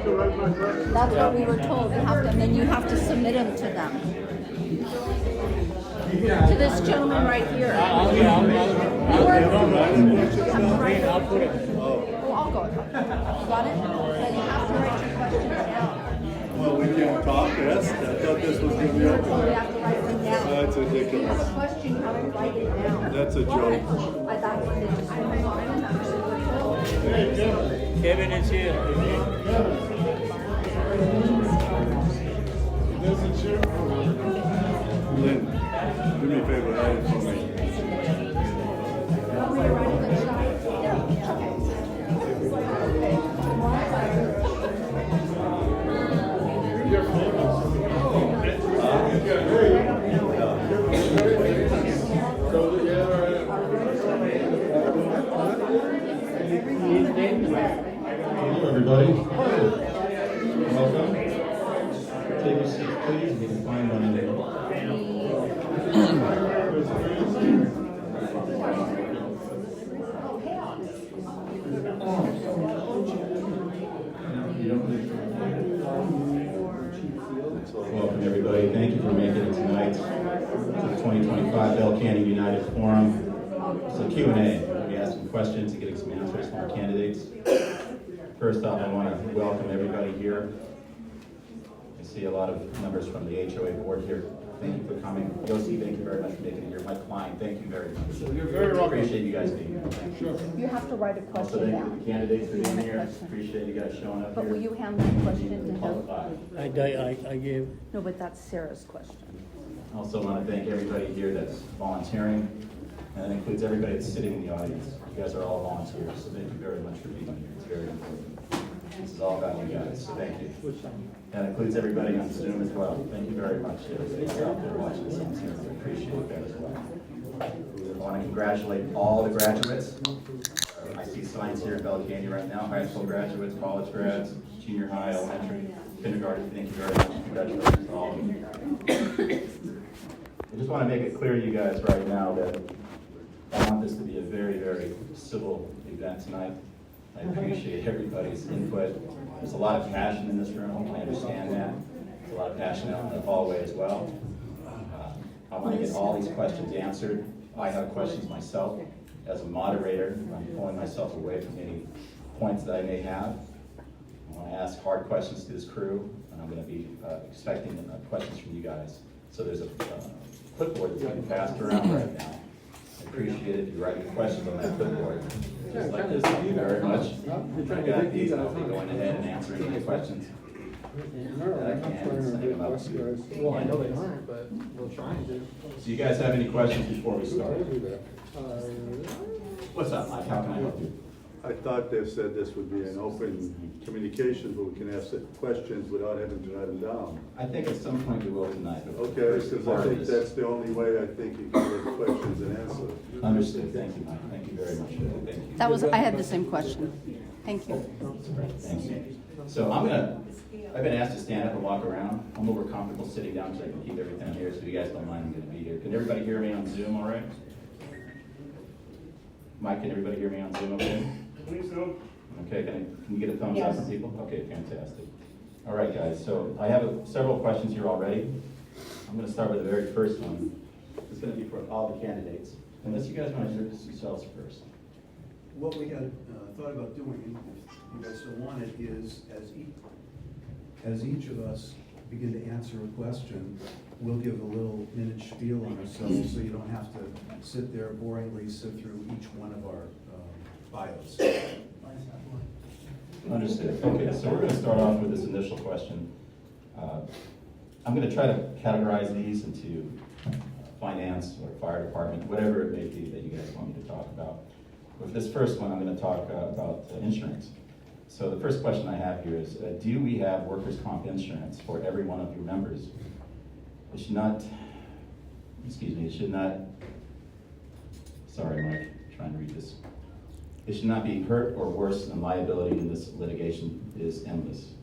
to write my questions That's down? what we were told. You have to, and then you have to submit them to them. To this gentleman right here. I'll put it. Oh, I'll go. You got it? Then you have to write your questions down. Well, we can't talk, yes? I thought this was going to be We were told we open. have to write them down. That's If you ridiculous. have a question, you have to write it down. That's a joke. That's what it is. I don't know. I don't know. Kevin is here. Lynn, do me a favor, write it for me. Want me to write a good shot? Yeah. Hello, everybody. Welcome. Take your seats, please. You can find one in there. Welcome, everybody. Thank you for making it tonight to the 2025 Bell Canyon United Forum. So Q&A. We'll be asking questions and getting some answers from our candidates. First off, I want to welcome everybody here. I see a lot of members from the HOA board here. Thank you for coming. Yossi, thank you very much for making it here. Mike Klein, thank you very much. You're very welcome. Appreciate you guys being here. Thank you. You have to write a Also, question thank you to down. the candidates for being here. Question. Appreciate you guys showing up But here. will you hand that question to him? Qualified. I gave. No, but that's Sarah's question. Also want to thank everybody here that's volunteering, and that includes everybody that's sitting in the audience. You guys are all volunteers, so thank you very much for being here. It's very important. This is all about you guys, so thank you. That includes everybody on Zoom as well. Thank you very much. Everybody's out there watching this on Zoom. We appreciate that as well. I want to congratulate all the graduates. I see signs here in Bell Canyon right now, high school graduates, college grads, junior high, elementary, kindergarten. Thank you very much. Congratulations to all of you. I just want to make it clear to you guys right now that I want this to be a very, very civil event tonight. I appreciate everybody's input. There's a lot of passion in this room, I understand that. There's a lot of passion out in the hallway as well. I want to get all these questions answered. I have questions myself. As a moderator, I'm pulling myself away from any points that I may have. I want to ask hard questions to this crew, and I'm going to be expecting questions from you guys. So there's a clipboard that's being passed around right now. I appreciate it if you write your questions on that clipboard. Just like this, thank you very much. I got these, and I'll be going ahead and answering any questions that I can, and sending them out to you. Well, I know they aren't, but we'll try and do. So you guys have any questions before we start? What's up, Mike? How can I help you? I thought they said this would be an open communication, but we can ask questions without having to write them down. I think at some point we will tonight. but Okay, first because part I of think this- that's the only way I think you can get questions and answers. Understood. Thank you, Mike. Thank you very much. Thank you. That was, I had the same question. Thank you. Thank you. So I've been asked to stand up and walk around. I'm more comfortable sitting down because I can keep everything here, so if you guys don't mind, I'm gonna be here. Can everybody hear me on Zoom all right? Mike, can everybody hear me on Zoom okay? Please do. Okay, can you get a thumbs up Yes. from people? Okay, fantastic. All right, guys, so I have several questions here already. I'm gonna start with the very first one. It's gonna be for all the candidates. Unless you guys wanna introduce yourselves first. What we had thought about doing, if you guys still want it, is as each of us begin to answer a question, we'll give a little minute spiel on ourselves, so you don't have to sit there boringly sit through each one of our bios. Understood. Okay, so we're gonna start off with this initial question. I'm gonna try to categorize these into finance or fire department, whatever it may be that you guys want me to talk about. With this first one, I'm gonna talk about insurance. So the first question I have here is, do we have workers' comp insurance for every one of your members? It should not, sorry, Mike, trying to read this. It should not be hurt or worse than liability in this litigation is endless.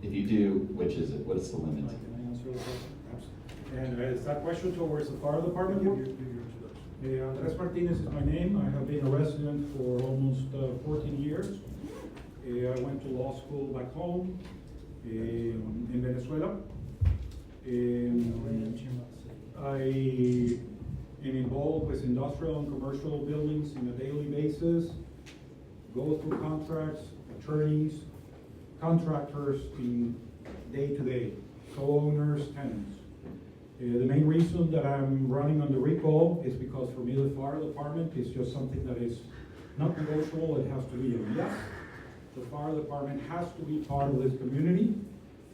If you do, which is it? What is the limit? Can I answer the question? And is that question towards the fire department? Andres Martinez is my name. I have been a resident for almost 14 years. I went to law school back home in Venezuela. I am involved with industrial and commercial buildings on a daily basis, go through contracts, attorneys, contractors in day-to-day, co-owners, tenants. The main reason that I'm running on the recall is because for me the fire department is just something that is not negotiable. It has to be a yes. The fire department has to be part of this community,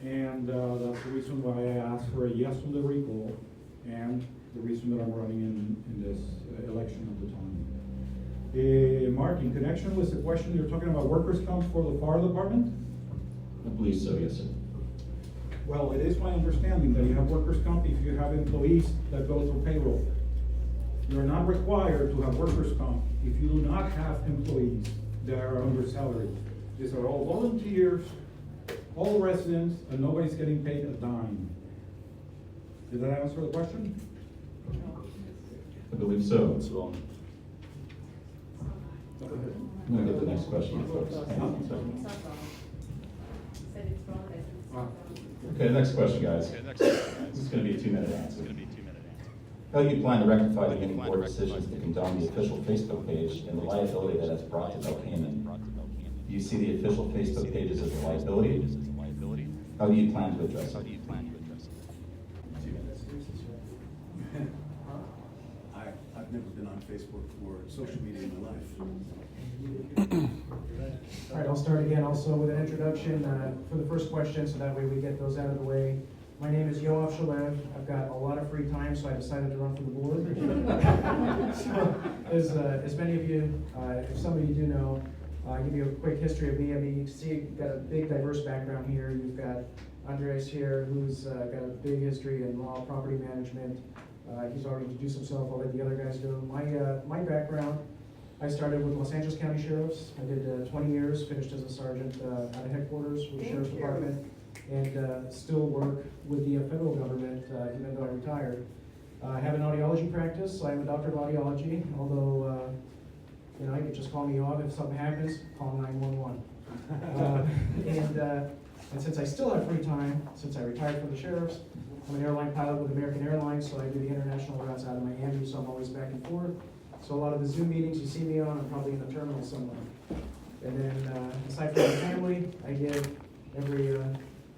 and that's the reason why I asked for a yes on the recall, and the reason that I'm running in this election at the time. Mark, in connection with the question you're talking about workers' comp for the fire department? I believe so, yes, sir. Well, it is my understanding that you have workers' comp if you have employees that go through payroll. You're not required to have workers' comp if you do not have employees that are under salary. These are all volunteers, all residents, and nobody's getting paid a dime. Did that answer the question? I believe so. I'm gonna get the next question, folks. Hang on one second. Okay, next question, guys. This is gonna be a 2-minute answer. How do you plan to rectify the many board decisions to condone the official Facebook page and the liability that has brought to Belkanian? Do you see the official Facebook pages as a liability? How do you plan to address it? I've never been on Facebook or social media in my life. All right, I'll start again also with an introduction for the first question, so that way we get those out of the way. My name is Yoav Shalev. I've got a lot of free time, so I decided to run for the board. So, as many of you, if some of you do know, I'll give you a quick history of me. I mean, you can see you've got a big, diverse background here. You've got Andres here, who's got a big history in law, property management. He's already introduced himself. I'll let the other guys do. My background, I started with Los Angeles County Sheriffs. I did 20 years, finished as a sergeant out of headquarters with the Sheriff's Department, and still work with the federal government, even though I retired. I have an audiology practice. I am a doctor of audiology, although, you know, you can just call me off if something happens, call 911. And since I still have free time, since I retired from the Sheriffs, I'm an airline pilot with American Airlines, so I do the international routes out of Miami, so I'm always back and forth. So a lot of the Zoom meetings you see me on, I'm probably in the terminal somewhere. And then, aside from my family, I give every,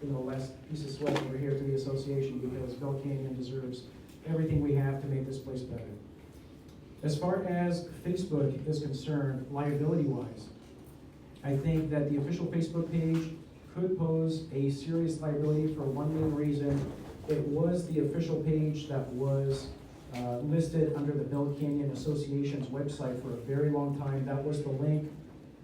last piece of sweat over here to the association, because Belkanian deserves everything we have to make this place better. As far as Facebook is concerned, liability-wise, I think that the official Facebook page could pose a serious liability for one main reason. It was the official page that was listed under the Belkanian Association's website for a very long time. That was the link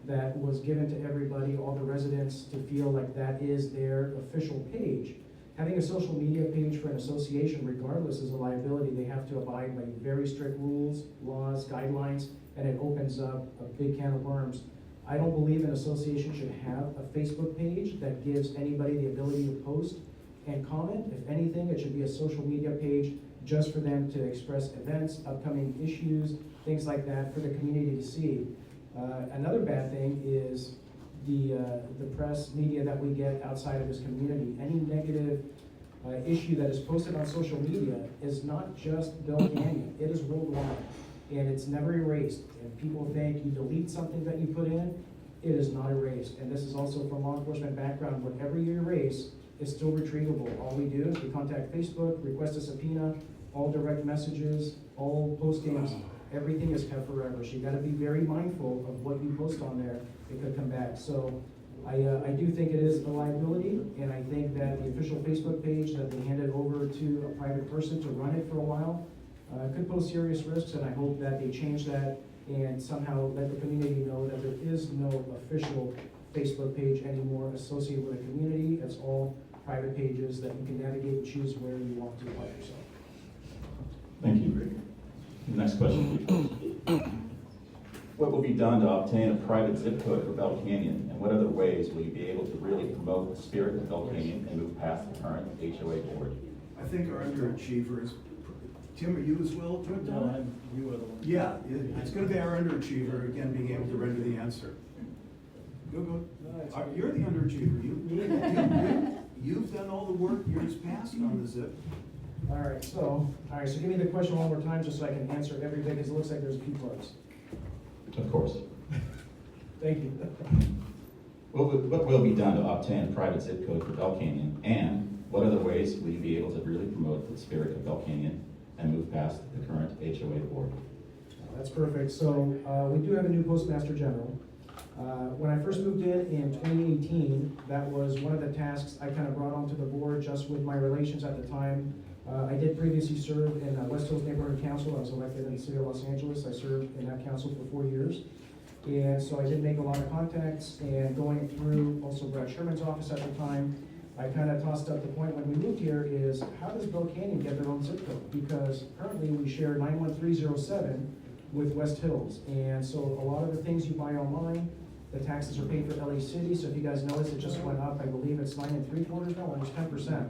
that was given to everybody, all the residents, to feel like that is their official page. Having a social media page for an association, regardless, is a liability. They have to abide by very strict rules, laws, guidelines, and it opens up a big can of worms. I don't believe an association should have a Facebook page that gives anybody the ability to post and comment. If anything, it should be a social media page just for them to express events, upcoming issues, things like that for the community to see. Another bad thing is the press media that we get outside of this community. Any negative issue that is posted on social media is not just Belkanian, it is worldwide, and it's never erased. And people think you delete something that you put in, it is not erased. And this is also from law enforcement background. Whatever you erase is still retrievable. All we do is we contact Facebook, request a subpoena, all direct messages, all postings, everything is kept forever. So you gotta be very mindful of what you post on there. It could come back. So I do think it is a liability, and I think that the official Facebook page that they handed over to a private person to run it for a while could pose serious risks, and I hope that they change that and somehow let the community know that there is no official Facebook page anymore associated with a community. It's all private pages that you can navigate and choose where you want to apply yourself. Thank you. Next question, please. What will be done to obtain a private zip code for Belkanian, and what other ways will you be able to really promote the spirit of Belkanian and move past the current HOA board? I think our underachievers, Tim, are you as well? Do you want to tell them? You are the one. Yeah, it's going to be our underachiever, again, being able to render the answer. Go. You're the underachiever. You've done all the work years past on the zip. All right, so give me the question one more time, just so I can answer every bit, because it looks like there's a few parts. Of course. Thank you. What will be done to obtain a private zip code for Bell Canyon? And what other ways will you be able to really promote the spirit of Bell Canyon and move past the current HOA board? That's perfect. So we do have a new postmaster general. When I first moved in 2018, that was one of the tasks I kind of brought onto the board just with my relations at the time. I did previously serve in West Hills Neighborhood Council. I was elected in the city of Los Angeles. I served in that council for 4 years. And so I did make a lot of contacts, and going through also Brad Sherman's office at the time, I kind of tossed up the point when we moved here is, how does Bell Canyon get their own zip code? Because currently we share 91307 with West Hills. And so a lot of the things you buy online, the taxes are paid for LA City. So if you guys notice, it just went up. I believe it's 9 3/4 now, almost 10%.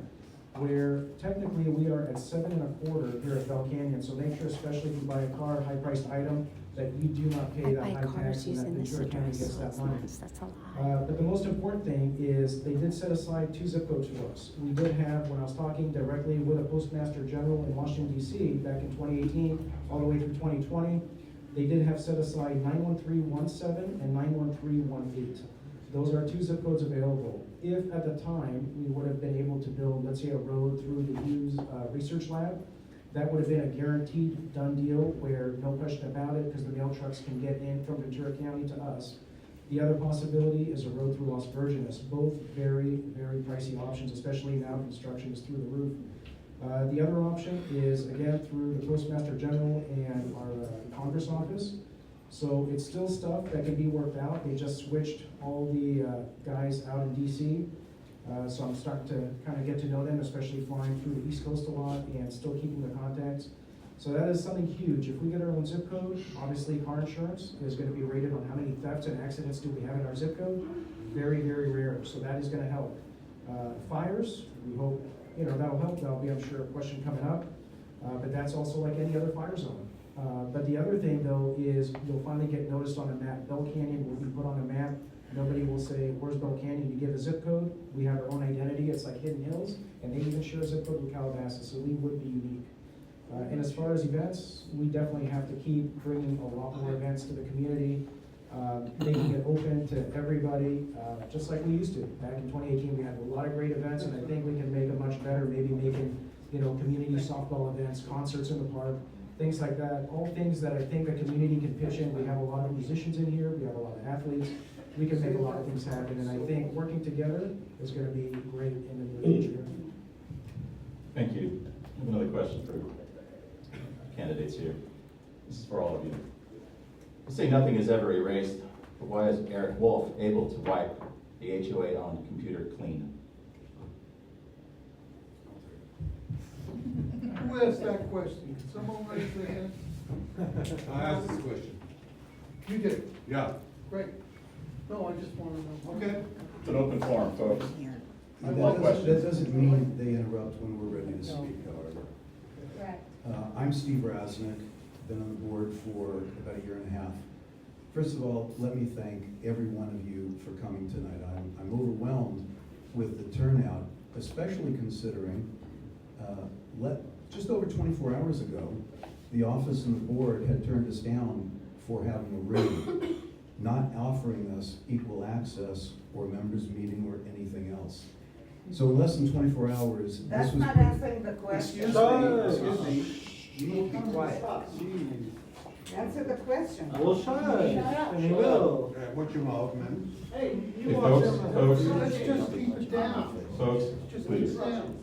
Where technically we are at 7 1/4 here at Bell Canyon. So make sure, especially if you buy a car, high-priced item, that you do not pay I that buy high cars tax and that using this Ventura County address, gets so that it's money. not, that's a lie. But the most important thing is they did set aside 2 zip codes for us. We did have, when I was talking directly with a postmaster general in Washington DC back in 2018, all the way through 2020, they did have set aside 91317 and 91318. Those are 2 zip codes available. If at the time we would have been able to build, let's say, a road through the Hughes Research Lab, that would have been a guaranteed done deal where no question about it, because the mail trucks can get in from Ventura County to us. The other possibility is a road through Las Virgenes, both very, very pricey options, especially now construction is through the roof. The other option is, again, through the Postmaster General and our Congress office. So it's still stuff that can be worked out. They just switched all the guys out in DC. So I'm starting to kind of get to know them, especially flying through the East Coast a lot and still keeping the contacts. So that is something huge. If we get our own zip code, obviously car insurance is going to be rated on how many thefts and accidents do we have in our zip code. Very, very rare. So that is going to help. Fires, we hope, that'll help. That'll be, I'm sure, a question coming up. But that's also like any other fire zone. But the other thing, though, is you'll finally get noticed on a map. Bell Canyon will be put on a map. Nobody will say, where's Bell Canyon? You give a zip code. We have our own identity. It's like Hidden Hills. And they even share a zip code with Calabasas, so we would be unique. And as far as events, we definitely have to keep bringing a lot more events to the community, making it open to everybody, just like we used to. Back in 2018, we had a lot of great events, and I think we can make it much better, maybe making, community softball events, concerts in the park, things like that. All things that I think the community can pitch in. We have a lot of musicians in here. We have a lot of athletes. We can make a lot of things happen, and I think working together is going to be great in the near future. Thank you. I have another question for candidates here. This is for all of you. You say nothing is ever erased, but why is Eric Wolf able to wipe the HOA-owned computer clean? Who asked that question? Can someone raise their hand? I asked this question. You did. Yeah. Great. No, I just want to know. Okay. It's an open forum, folks. That doesn't mean they interrupt when we're ready to speak, however. Correct. I'm Steve Rasnick, been on the board for about 1.5 years. First of all, let me thank every one of you for coming tonight. I'm overwhelmed with the turnout, especially considering just over 24 hours ago, the office and the board had turned us down for having a ring, not offering us equal access or members meeting or anything else. So in less than 24 hours, this That's was. not answering the question. Excuse me. You need to be quiet. Answer the question. Well, shut up. And he will. Watch your mouth, man. Hey, Hey, you watch folks, him. folks. Let's just keep it down. Folks, Just keep please. it down.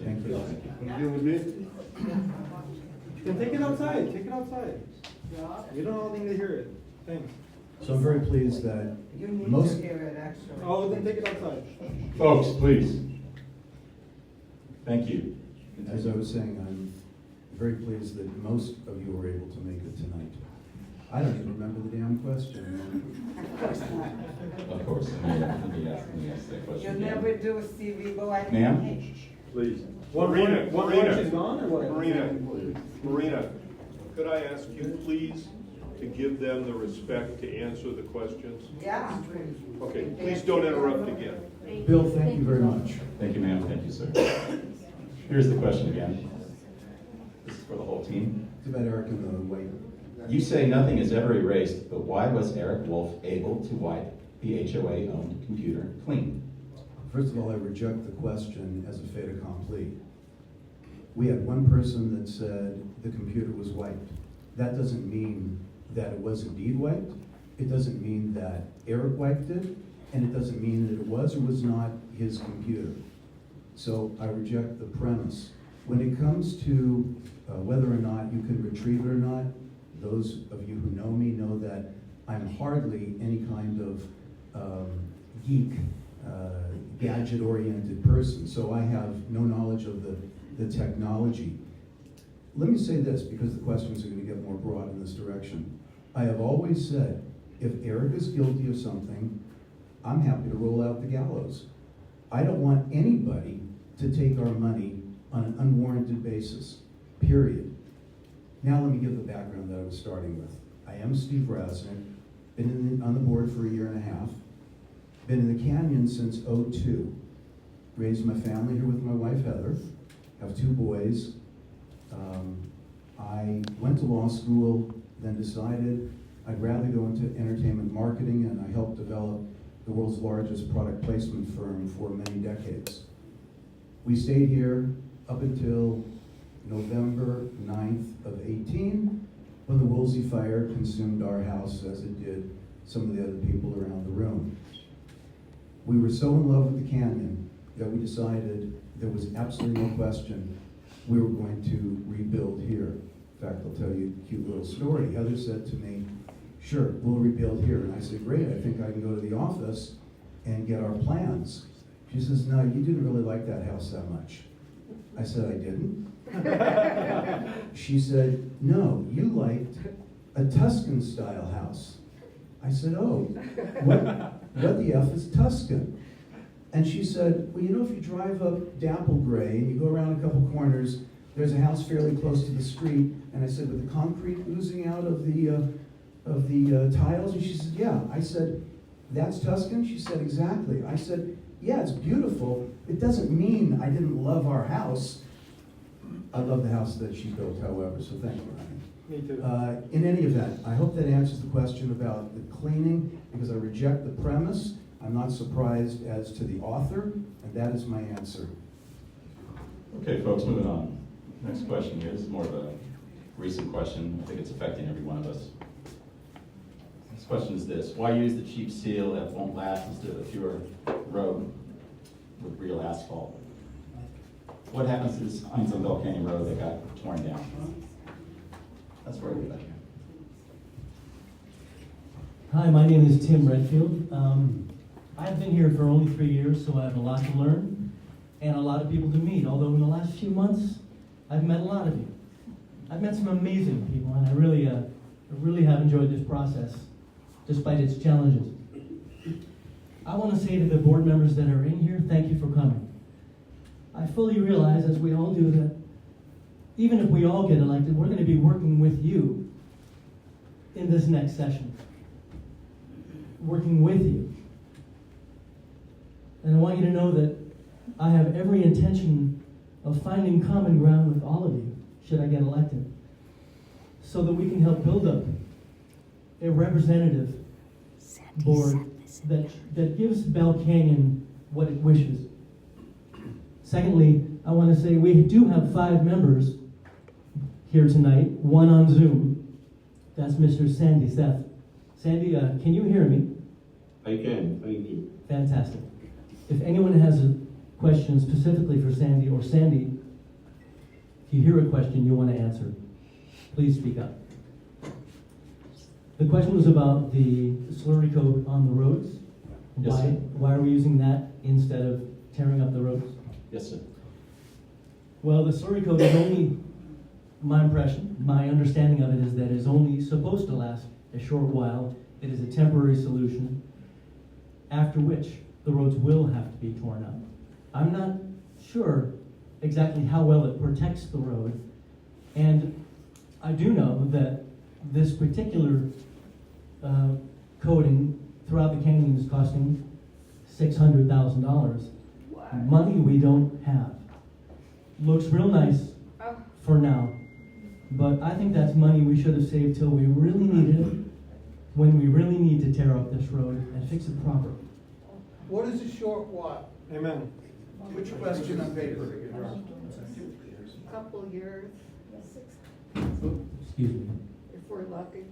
Thank you. Wanna deal with me? Then take it outside, take it outside. You don't all need to hear it. Thanks. So I'm very pleased that You need most. to hear it, actually. Oh, then take it outside. Folks, please. Thank you. As I was saying, I'm very pleased that most of you were able to make it tonight. I don't even remember the damn question. Of course not. Of course, let me ask that You question never again. do, Stevie, go ahead. Ma'am? Please. Marina, One Marina. lunch is gone or what? Marina, Marina, could I ask you, please, to give them the respect to answer the questions? Yeah. Okay, please don't interrupt again. Bill, thank you very much. Thank you, ma'am. Thank you, sir. Here's the question again. This is for the whole team. Too bad Eric and the white. You say nothing is ever erased, but why was Eric Wolf able to wipe the HOA-owned computer clean? First of all, I reject the question as a fait accompli. We had one person that said the computer was wiped. That doesn't mean that it was indeed wiped. It doesn't mean that Eric wiped it, and it doesn't mean that it was or was not his computer. So I reject the premise. When it comes to whether or not you can retrieve it or not, those of you who know me know that I'm hardly any kind of geek, gadget-oriented person, so I have no knowledge of the technology. Let me say this, because the questions are going to get more broad in this direction. I have always said, if Eric is guilty of something, I'm happy to roll out the gallows. I don't want anybody to take our money on an unwarranted basis, period. Now let me give the background that I was starting with. I am Steve Rasnick, been on the board for 1.5 years, been in the Canyon since '02. Raised my family here with my wife Heather, have 2 boys. I went to law school, then decided I'd rather go into entertainment marketing, and I helped develop the world's largest product placement firm for many decades. We stayed here up until November 9th of 18, when the Woolsey fire consumed our house as it did some of the other people around the room. We were so in love with the Canyon that we decided there was absolutely no question we were going to rebuild here. In fact, I'll tell you a cute little story. Heather said to me, sure, we'll rebuild here. And I said, great, I think I can go to the office and get our plans. She says, no, you didn't really like that house that much. I said, I didn't. She said, no, you liked a Tuscan-style house. I said, oh, what the F is Tuscan? And she said, well, you know, if you drive up Dapple Gray and you go around a couple corners, there's a house fairly close to the street. And I said, with the concrete oozing out of the tiles? And she said, yeah. I said, that's Tuscan? She said, exactly. I said, yeah, it's beautiful. It doesn't mean I didn't love our house. I love the house that she built, however, so thank you, Ryan. Me too. In any event, I hope that answers the question about the cleaning, because I reject the premise. I'm not surprised as to the author, and that is my answer. Okay, folks, moving on. Next question here. This is more of a recent question. I think it's affecting every one of us. This question is this: why use the cheap steel that won't last instead of a pure road with real asphalt? What happens to this Heinz on Bell Canyon Road that got torn down? That's where we got here. Hi, my name is Tim Redfield. I've been here for only 3 years, so I have a lot to learn and a lot of people to meet. Although in the last few months, I've met a lot of you. I've met some amazing people, and I really have enjoyed this process, despite its challenges. I want to say to the board members that are in here, thank you for coming. I fully realize, as we all do, that even if we all get elected, we're going to be working with you in this next session. Working with you. And I want you to know that I have every intention of finding common ground with all of you, should I get elected, so that we can help build up a representative board that gives Bell Canyon what it wishes. Secondly, I want to say we do have 5 members here tonight, 1 on Zoom. That's Mr. Sandy Seth. Sandy, can you hear me? I can, thank you. Fantastic. If anyone has a question specifically for Sandy, or Sandy, if you hear a question you want to answer, please speak up. The question was about the slurry coat on the roads. Yes, sir. Why are we using that instead of tearing up the roads? Yes, sir. Well, the slurry coat is only, my impression, my understanding of it is that it is only supposed to last a short while. It is a temporary solution, after which the roads will have to be torn up. I'm not sure exactly how well it protects the road, and I do know that this particular coating throughout the canyon is costing $600,000. Money we don't have. Looks real nice for now, but I think that's money we should have saved till we really needed it, when we really need to tear up this road and fix it properly. What is a short what? Amen. Which question on paper? Couple years, Excuse me. if we're lucky.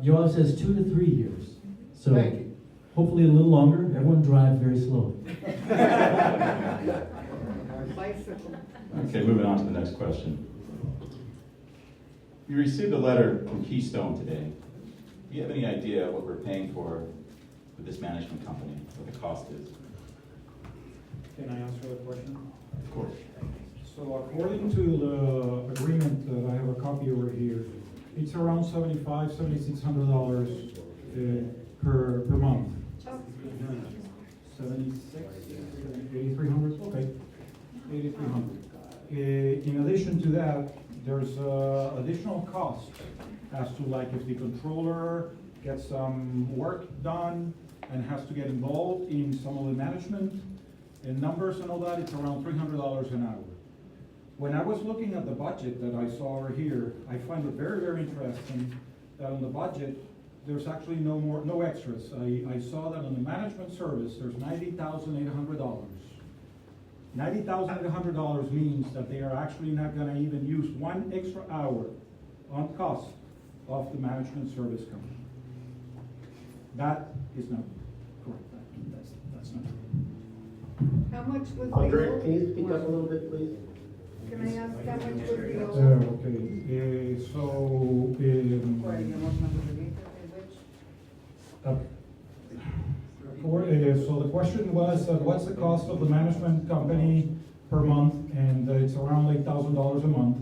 Yours says 2 to 3 years, so Thank you. hopefully a little longer. Everyone drive very slowly. Bicycle. Okay, moving on to the next question. We received a letter from Keystone today. Do you have any idea what we're paying for with this management company, what the cost is? Can I answer that question? Of course. So according to the agreement that I have a copy over here, it's around $7,600 per month. 8,300, okay, 8,300. In addition to that, there's additional cost as to like if the controller gets some work done and has to get involved in some of the management and numbers and all that, it's around $300 an hour. When I was looking at the budget that I saw over here, I find it very, very interesting that on the budget, there's actually no extras. I saw that on the management service, there's $90,800. $90,800 means that they are actually not gonna even use 1 extra hour on cost of the management service company. That is not correct. That's not true. How much was the Andre, old? can you speak up a little bit, please? Can I ask how much was the old? Okay, so, so the question was, what's the cost of the management company per month? And it's around $8,000 a month.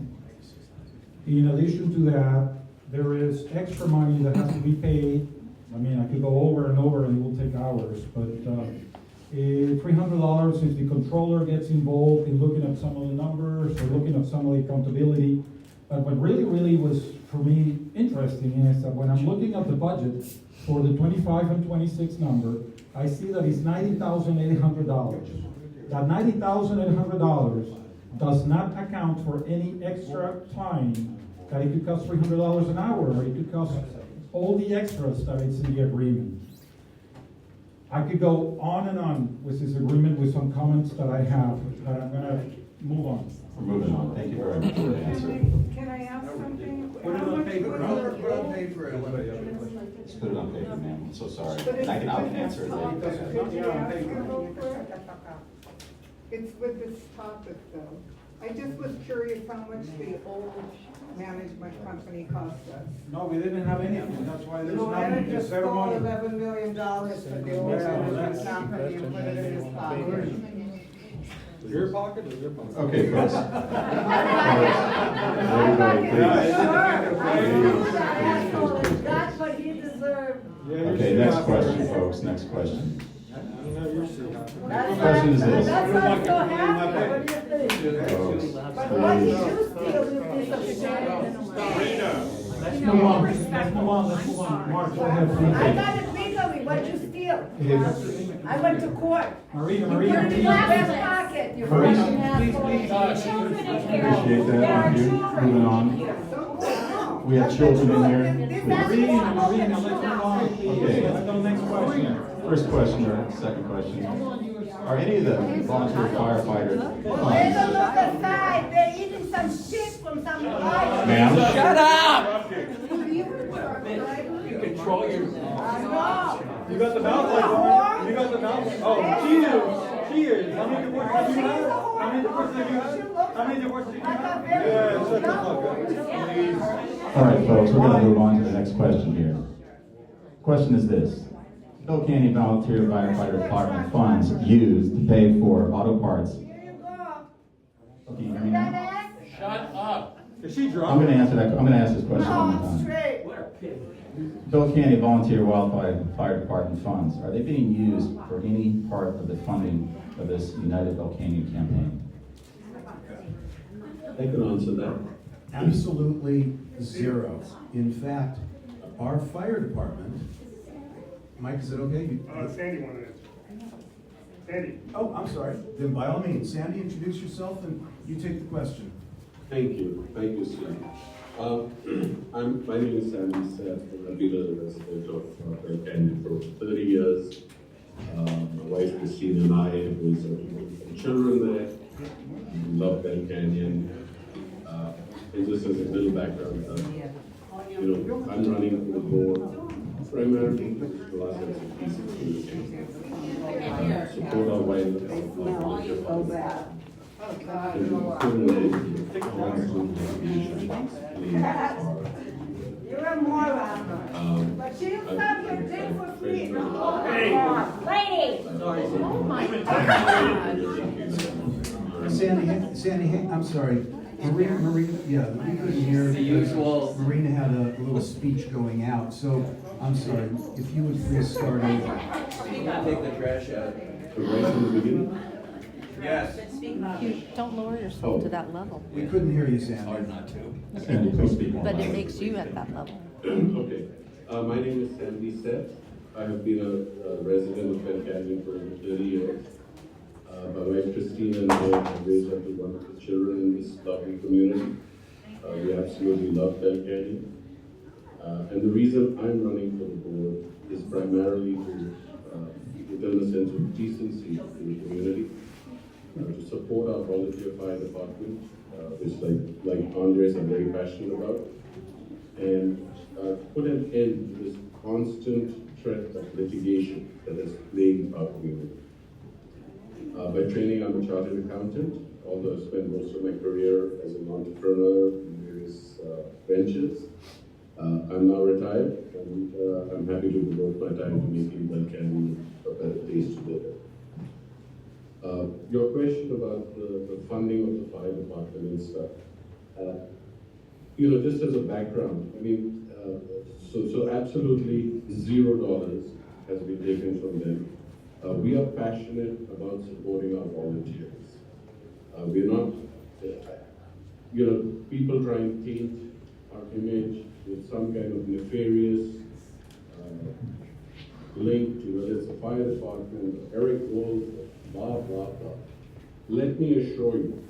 In addition to that, there is extra money that has to be paid. I mean, I could go over and over and it will take hours, but $300 if the controller gets involved in looking at some of the numbers or looking at some of the accountability. But what really was for me interesting is that when I'm looking at the budget for the 25 and 26 number, I see that it's $90,800. That $90,800 does not account for any extra time that it could cost $300 an hour, or it could cost all the extras that it's in the agreement. I could go on and on with this agreement with some comments that I have, but I'm gonna move on. We're moving on. Thank you very much for the answer. Can I ask something? Put it How on much paper, was no? the- Put it on paper, Ellen. Just put it on paper, ma'am. I'm so sorry. But And I can it's- answer it Could later. you ask her real quick? It's with this topic though. I just was curious how much the old management company cost us. No, we didn't have anything, that's why there's Loretta nothing, just it's their stole money. $11 million from the old management company and put it in his pocket. Your pocket or your pocket? Okay, folks. That's what he deserved. Okay, next question, folks, next question. You know, you're sick. Question is this. That's why I'm so happy. What do you think? Folks, But what did you steal with this affair? Let's move on, let's move on, let's move on. Mark, go ahead, I please. got it legally, what'd you steal? I went to court. Marina, You put it in please. your vest pocket, you Marina, fucking asshole. Appreciate that. Thank you. Moving on. We have children in here. Marina, let's move on, please. Okay. Let's go next question. First question or second question. Are any of the volunteer firefighters Take a funds? look aside, they're eating some shit from some guy. Ma'am? Shut up! You control your. I You got the mouth like you got the mouth. Oh, cheers. How many divorces have you had? How many divorces have you had? How many divorces have you had? Yeah, shut the fuck up. Please. All right, folks, we're gonna move on to the next question here. Question is this. Bill Canyon Volunteer Firefighter Department funds used to pay for auto parts. Here you go. Can you hear me now? Shut up. Is she I'm drunk? gonna answer this question one No, more time. straight. Bill Canyon Volunteer Wildfire Fire Department funds, are they being used for any part of the funding of this United Bill Canyon campaign? I can answer that. Absolutely zero. In fact, our fire department, Mike, is it okay? Sandy wanted it. Sandy. Oh, I'm sorry. Then by all means, Sandy, introduce yourself and you take the question. Thank you, Steve. My name is Sandy Seth. I've been a resident of Bell Canyon for 30 years. My wife Christine and I have raised children there. We love Bell Canyon. And just as a little background, I'm running for the board primarily the last 16 years. Support our wildlife. You're a moron. But she'll stop your dick for free. Lady! Oh my God. Sandy, I'm sorry. Marina, yeah, we couldn't hear because Marina had a little speech going out, so I'm sorry. If you would please start over. Take the trash out. Right from the beginning? Yes. You don't lower yourself to that level, We couldn't hear you, Sandy. Hard not to. Sandy, please speak more but it loudly. makes you at that level. Okay. My name is Sandy Seth. I have been a resident of Bell Canyon for over 30 years. My wife Christine and I have raised up to wonderful children in this lovely community. We absolutely love Bell Canyon. And the reason I'm running for the board is primarily to return a sense of decency in the community, to support our volunteer fire department, which like Andres I'm very passionate about, and put an end to this constant threat of litigation that is plaguing our community. By training, I'm a chartered accountant, although I've spent most of my career as an entrepreneur in various ventures. I'm now retired, and I'm happy to devote my time to making Bell Canyon a better place to live. Your question about the funding of the fire department and stuff, just as a background, I mean, so absolutely $0 has been taken from them. We are passionate about supporting our volunteers. We're not, people try and paint our image with some kind of nefarious link to whether it's a fire department, Eric Wolf, blah, blah, blah. Let me assure you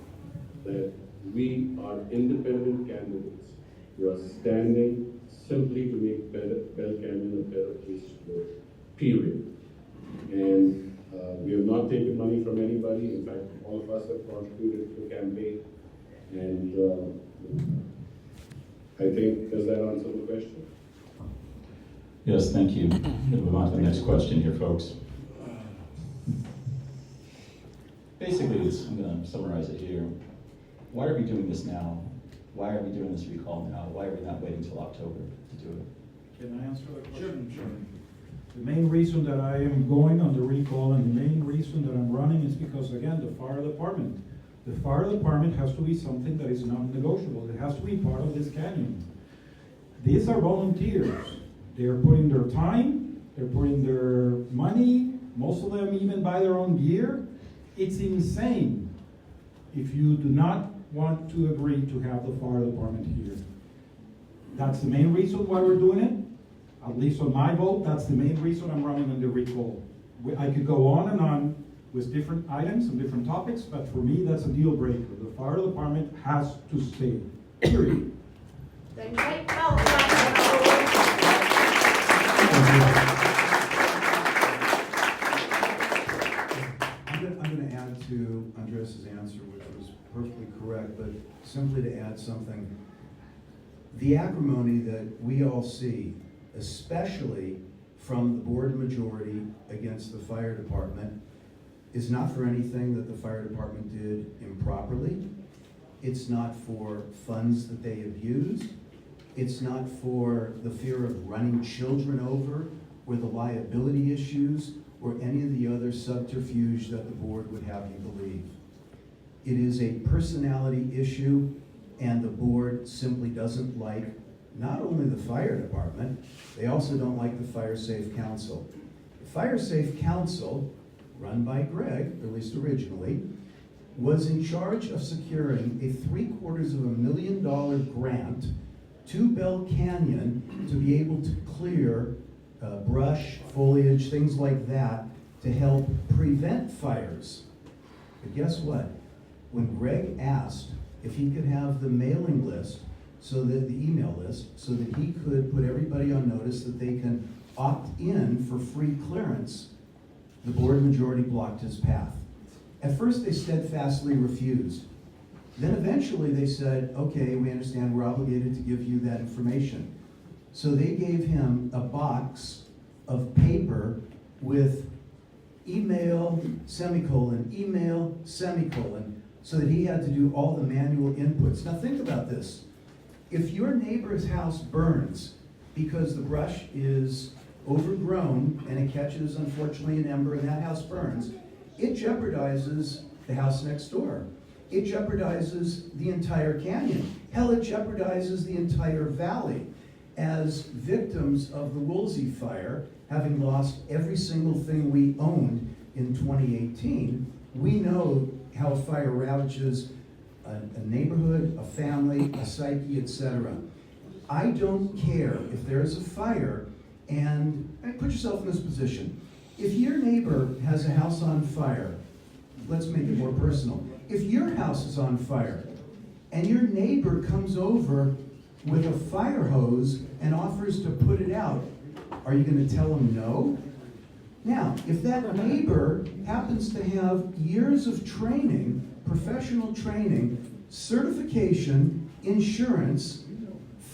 that we are independent candidates. We are standing simply to make Bell Canyon a better place to live, period. And we have not taken money from anybody. In fact, all of us have contributed to the campaign. And I think, does that answer the question? Yes, thank you. We'll move on to the next question here, folks. Basically, I'm going to summarize it here. Why are we doing this now? Why are we doing this recall now? Why are we not waiting till October to do it? Can I answer that question? Sure. The main reason that I am going on the recall and the main reason that I'm running is because, again, the fire department. The fire department has to be something that is non-negotiable. It has to be part of this canyon. These are volunteers. They're putting their time, they're putting their money, most of them even buy their own gear. It's insane if you do not want to agree to have the fire department here. That's the main reason why we're doing it. At least on my vote, that's the main reason I'm running on the recall. I could go on and on with different items and different topics, but for me, that's a deal breaker. The fire department has to stay, period. I'm going to add to Andres' answer, which was perfectly correct, but simply to add something. The acrimony that we all see, especially from the board majority against the fire department, is not for anything that the fire department did improperly. It's not for funds that they abused. It's not for the fear of running children over or the liability issues or any of the other subterfuge that the board would have you believe. It is a personality issue, and the board simply doesn't like not only the fire department, they also don't like the Fire Safe Council. The Fire Safe Council, run by Greg, at least originally, was in charge of securing a $750,000 grant to Bell Canyon to be able to clear brush, foliage, things like that, to help prevent fires. But guess what? When Greg asked if he could have the mailing list, so that the email list, so that he could put everybody on notice that they can opt in for free clearance, the board majority blocked his path. At first, they steadfastly refused. Then eventually they said, okay, we understand, we're obligated to give you that information. So they gave him a box of paper with email, semicolon, email, semicolon, so that he had to do all the manual inputs. Now think about this. If your neighbor's house burns because the brush is overgrown and it catches, unfortunately, an ember and that house burns, it jeopardizes the house next door. It jeopardizes the entire canyon. Hell, it jeopardizes the entire valley. As victims of the Woolsey fire, having lost every single thing we owned in 2018, we know how a fire ravages a neighborhood, a family, a psyche, etc. I don't care if there's a fire, and put yourself in this position. If your neighbor has a house on fire, let's make it more personal. If your house is on fire and your neighbor comes over with a fire hose and offers to put it out, are you going to tell him no? Now, if that neighbor happens to have years of training, professional training, certification, insurance,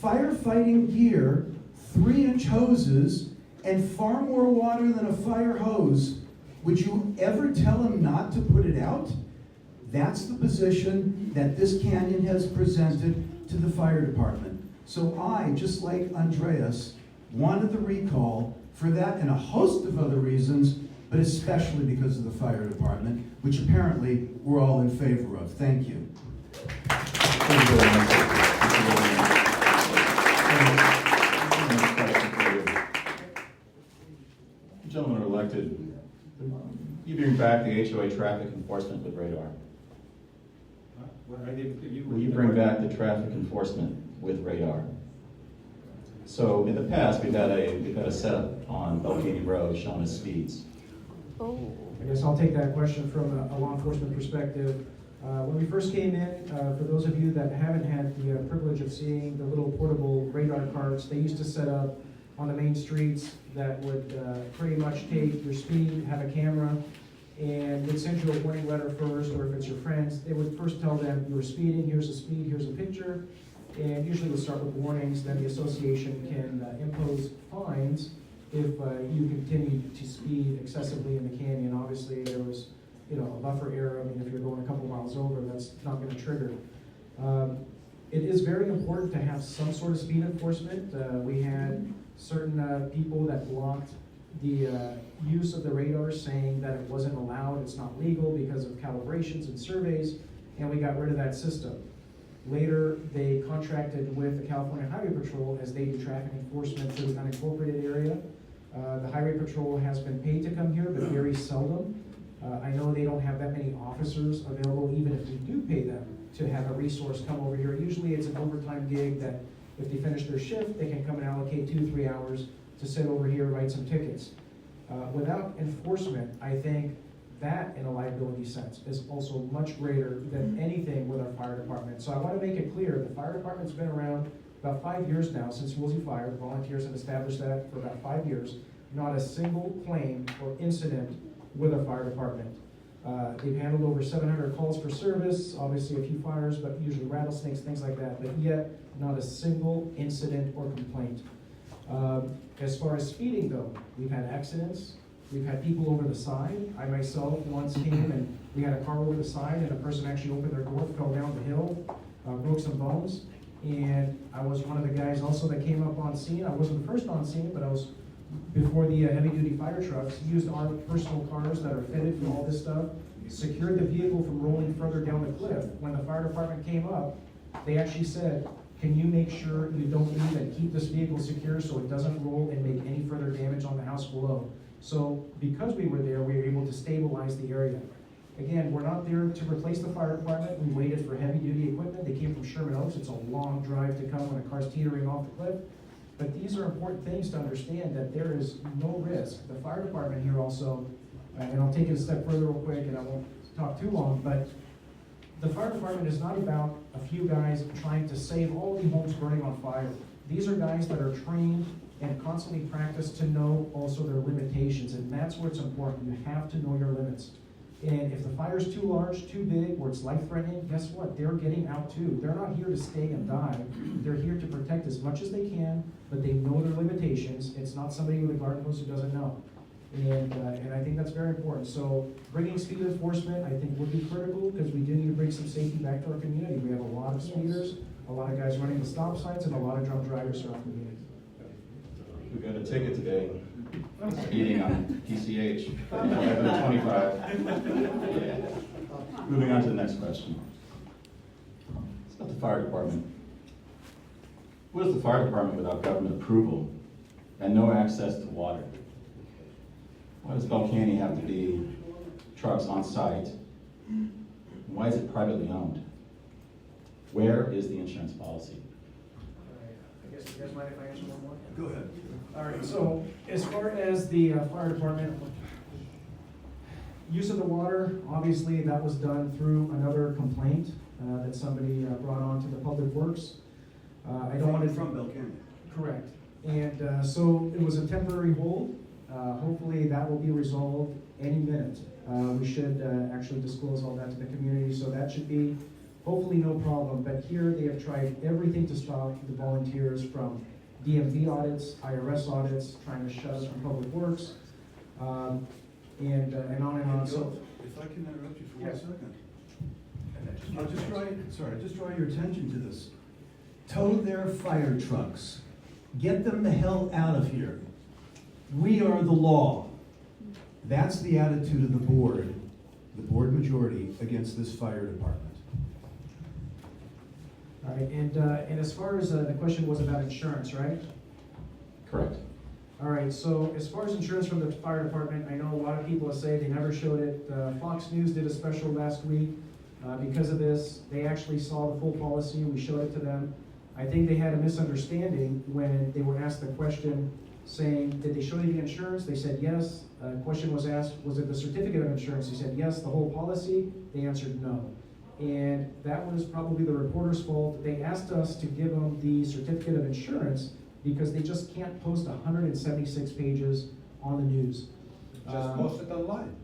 firefighting gear, 3-inch hoses, and far more water than a fire hose, would you ever tell him not to put it out? That's the position that this canyon has presented to the fire department. So I, just like Andreas, wanted the recall for that and a host of other reasons, but especially because of the fire department, which apparently we're all in favor of. Thank you. Thank you very much. Next question for you. Gentlemen are elected. You bring back the HOA traffic enforcement with radar. Will you bring back the traffic enforcement with radar? So in the past, we've had a setup on Belgini Road showing us speeds. I guess I'll take that question from a law enforcement perspective. When we first came in, for those of you that haven't had the privilege of seeing the little portable radar carts, they used to set up on the main streets that would pretty much take your speed, have a camera, and would send you a warning letter first, or if it's your friends, they would first tell them you were speeding, here's the speed, here's a picture, and usually we'll start with warnings, then the association can impose fines if you continue to speed excessively in the canyon. Obviously, there was a buffer area. I mean, if you're going a couple miles over, that's not going to trigger. It is very important to have some sort of speed enforcement. We had certain people that blocked the use of the radar, saying that it wasn't allowed, it's not legal because of calibrations and surveys, and we got rid of that system. Later, they contracted with the California Highway Patrol as they do traffic enforcement for the unincorporated area. The Highway Patrol has been paid to come here, but very seldom. I know they don't have that many officers available, even if we do pay them to have a resource come over here. Usually it's an overtime gig that if they finish their shift, they can come and allocate 2-3 hours to sit over here and write some tickets. Without enforcement, I think that in a liability sense is also much greater than anything with our fire department. So I want to make it clear, the fire department's been around about 5 years now since Woolsey Fire. The volunteers have established that for about 5 years. Not a single claim or incident with our fire department. They've handled over 700 calls for service, obviously a few fires, but usually rattlesnakes, things like that, but yet not a single incident or complaint. As far as speeding though, we've had accidents, we've had people over the side. I myself once came and we had a car over the side and a person actually opened their door, fell down the hill, broke some bones. And I was one of the guys also that came up on scene. I wasn't the first on scene, but I was before the heavy-duty fire trucks, used our personal cars that are fitted for all this stuff, secured the vehicle from rolling further down the cliff. When the fire department came up, they actually said, can you make sure you don't leave and keep this vehicle secure so it doesn't roll and make any further damage on the house below? So because we were there, we were able to stabilize the area. Again, we're not there to replace the fire department. We waited for heavy-duty equipment. They came from Sherman Oaks. It's a long drive to come when a car's teetering off the cliff. But these are important things to understand, that there is no risk. The fire department here also, and I'll take it a step further real quick, and I won't talk too long, but the fire department is not about a few guys trying to save all the homes burning on fire. These are guys that are trained and constantly practice to know also their limitations, and that's where it's important. You have to know your limits. And if the fire's too large, too big, or it's life-threatening, guess what? They're getting out too. They're not here to stay and die. They're here to protect as much as they can, but they know their limitations. It's not somebody with a garden hose who doesn't know. And I think that's very important. So bringing speed enforcement, I think, would be critical, because we do need to bring some safety back to our community. We have a lot of speeders, a lot of guys running the stop signs, and a lot of drunk drivers throughout the community. We got a ticket today, speeding on PCH, 11:25. Yeah. Moving on to the next question. It's about the fire department. What is the fire department without government approval and no access to water? Why does Bell Canyon have to be trucks on site? Why is it privately owned? Where is the insurance policy? I guess you guys mind if I answer one more? Go ahead. All right, so as far as the fire department, use of the water, obviously that was done through another complaint that somebody brought on to the Public Works. I don't want to... From Bell Canyon. Correct. And so it was a temporary hold. Hopefully that will be resolved any minute. We should actually disclose all that to the community, so that should be hopefully no problem. But here they have tried everything to stop the volunteers from DMV audits, IRS audits, trying to shut us from Public Works, and on and on. So, if I can interrupt you for Yes. 1 second. I'll just draw your attention to this. Tow their fire trucks. Get them the hell out of here. We are the law. That's the attitude of the board majority, against this fire department. all right, and as far as the question was about insurance, right? Correct. All right, so as far as insurance from the fire department, I know a lot of people say they never showed it. Fox News did a special last week because of this. They actually saw the full policy. We showed it to them. I think they had a misunderstanding when they were asked the question saying, did they show you the insurance? They said yes. Question was asked, was it the certificate of insurance? They said yes, the whole policy. They answered no. And that was probably the reporter's fault. They asked us to give them the certificate of insurance because they just can't post 176 pages on the news. Just post it online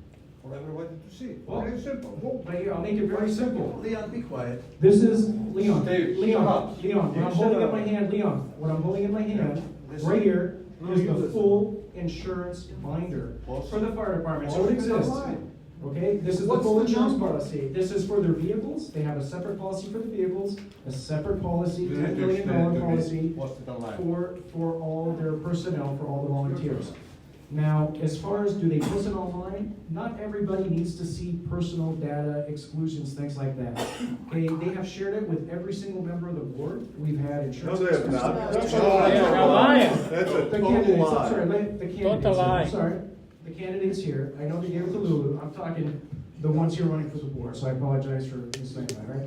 for everybody to see. Well, Very simple. But here, I'll make it very simple. Leon, be quiet. This is, Leon, Steve, shut Leon, up. Leon, what I'm Shut holding in up. my hand, Leon, what I'm holding in my hand, Listen. right here, No, is you the listen. full insurance binder Post for the fire department, so post it it exists. online. Okay, this is the What's full the insurance number? policy. This is for their vehicles. They have a separate policy for the vehicles, a separate policy, You $10 need to million explain to me. policy Post it online. for all their personnel, for all the volunteers. Now, as far as do they post it online, not everybody needs to see personal data exclusions, things like that. Okay, they have shared it with every single member of the board. We've had No, insurance. they have not. That's No, a lie. that's You're lying. That's a The total candidates, I'm lie. sorry, the candidates, Total lie. I'm sorry, the candidates here, I know they gave it to Lulu, I'm talking the ones here running for the board, so I apologize for saying that, right?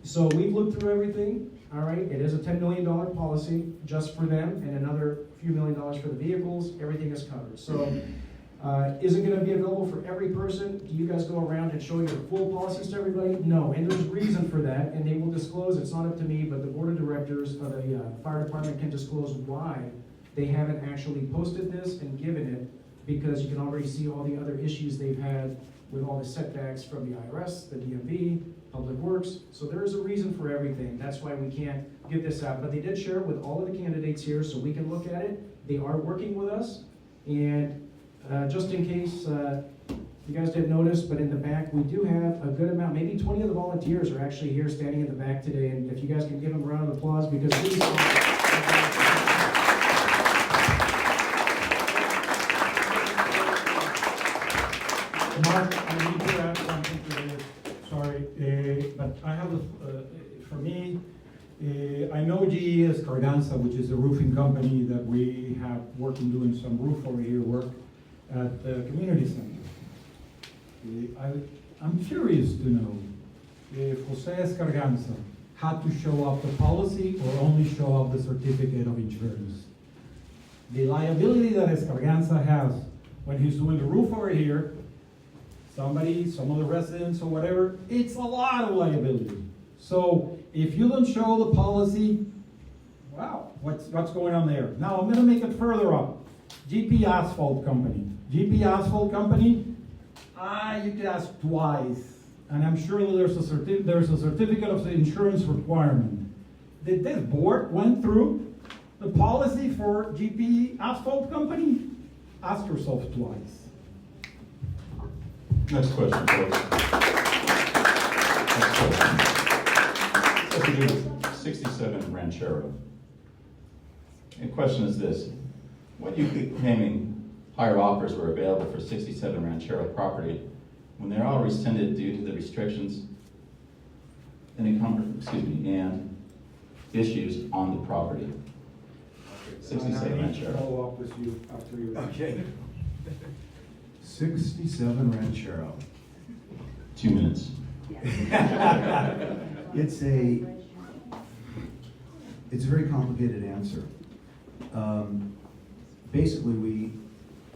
So we've looked through everything, all right, it is a $10 million policy just for them, and another few $1 million for the vehicles, everything is covered, so, is it gonna be available for every person? Do you guys go around and show your full policies to everybody? No, and there's reason for that, and they will disclose, it's not up to me, but the board of directors of the fire department can disclose why they haven't actually posted this and given it, because you can already see all the other issues they've had with all the setbacks from the IRS, the DMV, Public Works, so there is a reason for everything, that's why we can't give this out, but they did share it with all of the candidates here, so we can look at it, they are working with us, and just in case you guys didn't notice, but in the back, we do have a good amount, maybe 20 of the volunteers are actually here standing in the back today, and if you guys can give them a round of applause, because these Mark, I need to add something to this, sorry, but I have, for me, I know GE is Cardanza, which is a roofing company that we have working doing some roof over here work at the community center. I'm curious to know if Jose Escarganza had to show up the policy or only show up the certificate of insurance. The liability that Escarganza has when he's doing the roof over here, some of the residents or whatever, it's a lot of liability. So if you don't show the policy, wow, what's going on there? Now I'm gonna make it further up. GP Asphalt Company. GP Asphalt Company, you could ask twice, and I'm sure that there's a certificate of the insurance requirement. Did this board went through the policy for GP Asphalt Company? Ask yourself twice. Next question, folks. Next question. This has to do with 67 Ranchero. The question is this: what do you keep claiming higher offers were available for 67 Ranchero property when they're all rescinded due to the restrictions and issues on the property? 67 Ranchero. Follow up with you after you. Okay. 67 Ranchero. 2 minutes. It's a very complicated answer. Basically, we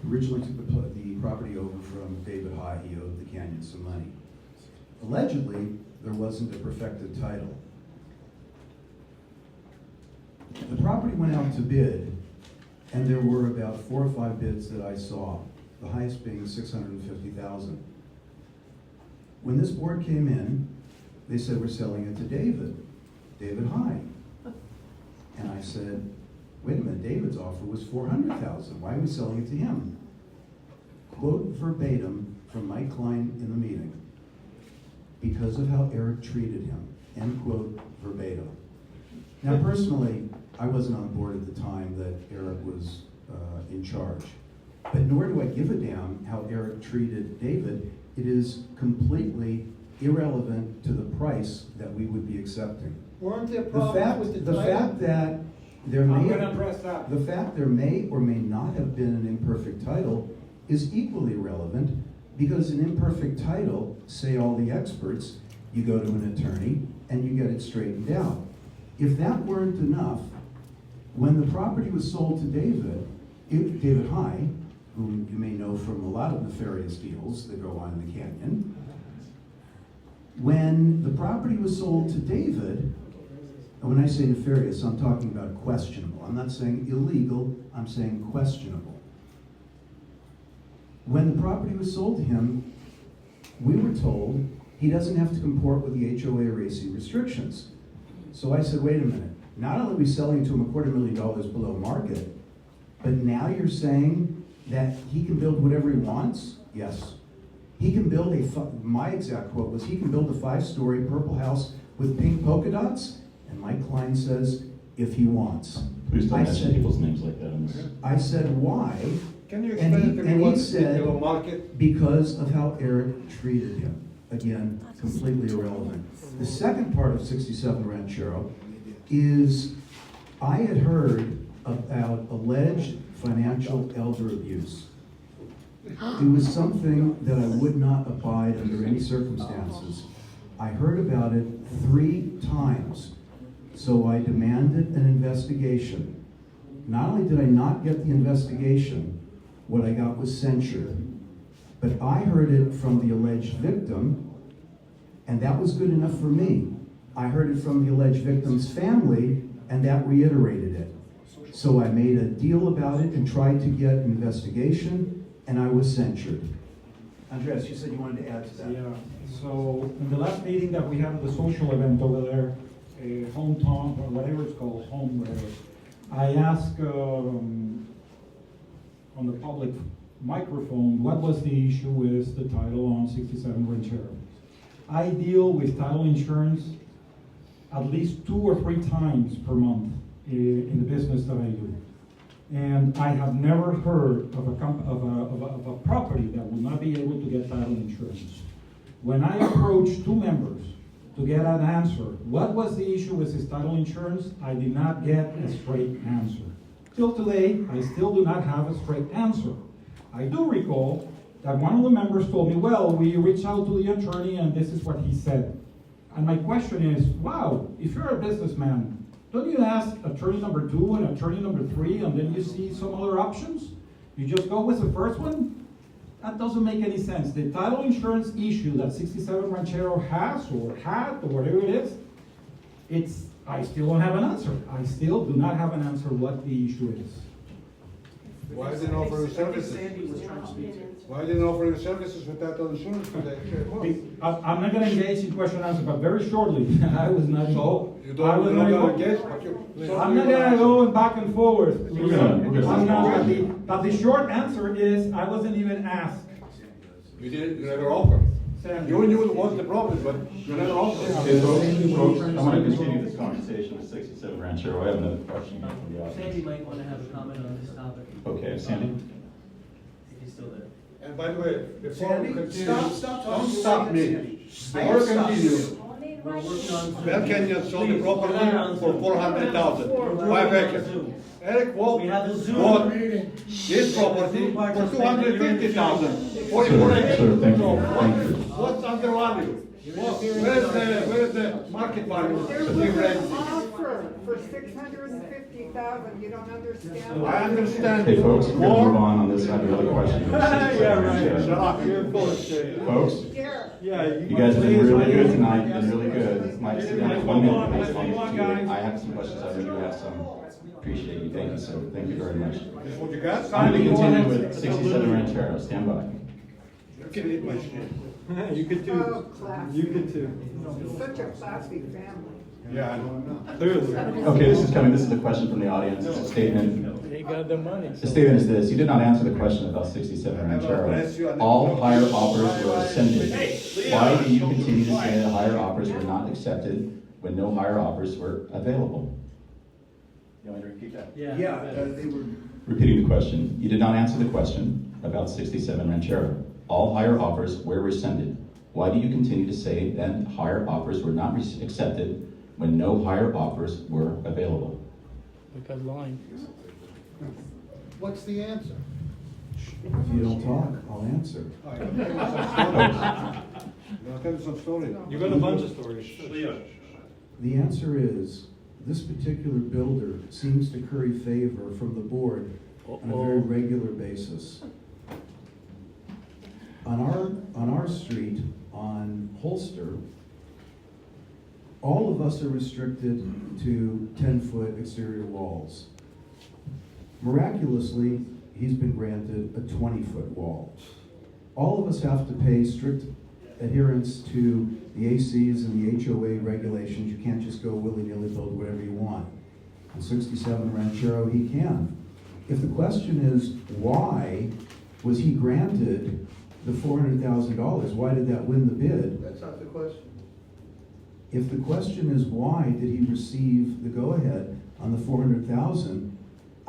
originally took the property over from David High. He owed the Canyon some money. Allegedly, there wasn't a perfected title. The property went out to bid, and there were about 4 or 5 bids that I saw, the highest being $650,000. When this board came in, they said, we're selling it to David High. And I said, wait a minute, David's offer was $400,000. Why are we selling it to him? Quote verbatim from Mike Klein in the meeting, because of how Eric treated him, end quote verbatim. Now personally, I wasn't on board at the time that Eric was in charge, but nor do I give a damn how Eric treated David. It is completely irrelevant to the price that we would be accepting. Weren't there The problems with the fact that there I'm may, gonna address that. the fact there may or may not have been an imperfect title is equally relevant, because an imperfect title, say all the experts, you go to an attorney and you get it straightened out. If that weren't enough, when the property was sold to David High, whom you may know from a lot of nefarious deals that go on in the canyon, when the property was sold to David, and when I say nefarious, I'm talking about questionable. I'm not saying illegal, I'm saying questionable. When the property was sold to him, we were told he doesn't have to comport with the HOA or AC restrictions. So I said, wait a minute, not only are we selling to him $250,000 below market, but now you're saying that he can build whatever he wants? Yes. He can build my exact quote was, he can build a 5-story purple house with pink polka dots? And Mike Klein says, if he wants. Please don't mention people's names like that in this. I said, why? Can you explain to me And he what's said, the market? because of how Eric treated him. Again, completely irrelevant. The second part of 67 Ranchero is, I had heard about alleged financial elder abuse. It was something that I would not abide under any circumstances. I heard about it 3 times, so I demanded an investigation. Not only did I not get the investigation, what I got was censure. But I heard it from the alleged victim, and that was good enough for me. I heard it from the alleged victim's family, and that reiterated it. So I made a deal about it and tried to get an investigation, and I was censured. Andreas, you said you wanted to add to that. Yeah, so in the last meeting that we had at the social event over there, hometown, or whatever it's called, home, whatever, I asked on the public microphone, what was the issue with the title on 67 Ranchero? I deal with title insurance at least 2 or 3 times per month in the business that I do. And I have never heard of a property that will not be able to get title insurance. When I approached 2 members to get an answer, what was the issue with his title insurance, I did not get a straight answer. Till today, I still do not have a straight answer. I do recall that one of the members told me, well, we reached out to the attorney and this is what he said. And my question is, wow, if you're a businessman, don't you ask attorney number 2 and attorney number 3 and then you see some other options? You just go with the first one? That doesn't make any sense. The title insurance issue that 67 Ranchero has or had or whatever it is, I still don't have an answer. I still do not have an answer what the issue is. Why didn't offer the services? Why didn't offer the services with that insurance to the I'm not gonna engage in question and answer, but very shortly, I was not. So, you I don't, was you're not not gonna guess, but you. I'm not gonna go back and forth. We're gonna- I'm not, but the short answer is, I wasn't even asked. You didn't, you never offered. Sandy. You knew what's the problem, but you never offered. Okay, folks, I want to continue this conversation with 67 Ranchero. I have another question from the Sandy audience. might want to have a comment on this topic, Okay, Sandy? if he's still there. And by the way, before we Sandy, continue. stop Don't talking. stop me. Before we continue, We're working on. Bell Canyon sold the Please, we're not property on for Zoom. 400,000, We're 5 working on acres. Zoom. Eric Wolf We have the Zoom bought meeting. this property for 250,000, 44 Sir, acres. sir, thank you, thank you. What's undervalued? Where's the market value? There's The big an rent? offer for 650,000, you don't understand? I understand. Hey, folks, we're gonna move More. on this. I have another question. Yeah, right. Shut up. You're full of shit. Folks, Garrett, Yeah. you guys have been really good tonight, you've been really good. Mike, sit down, 1 minute, please, on this too. I have some questions, I know you have some. Appreciate you, thank you, sir, thank you very much. This is what you got? I'm going to continue with 67 Ranchero, stand by. You can eat my shit. You could oh, classy. could too. Such a classy family. Yeah, I know. Clearly. Okay, this is a question from the audience, it's a statement. They got the money. The statement is this: you did not answer the question about 67 Ranchero. All higher offers were rescinded. Why do you continue to say that higher offers were not accepted when no higher offers were available? You want me to repeat that? Yeah, they were. Repeating the question, you did not answer the question about 67 Ranchero. All higher offers were rescinded. Why do you continue to say that higher offers were not accepted when no higher offers were available? Because lying. What's the answer? If you don't talk, I'll answer. I'll tell you some story. You got a bunch of stories. The answer is, this particular builder seems to curry favor from the board on a very regular basis. On our street, on Holster, all of us are restricted to 10-foot exterior walls. Miraculously, he's been granted a 20-foot wall. All of us have to pay strict adherence to the ACs and the HOA regulations. You can't just go willy-nilly build whatever you want. On 67 Ranchero, he can. If the question is, why was he granted the $400,000? Why did that win the bid? That's not the question. If the question is, why did he receive the go-ahead on the $400,000?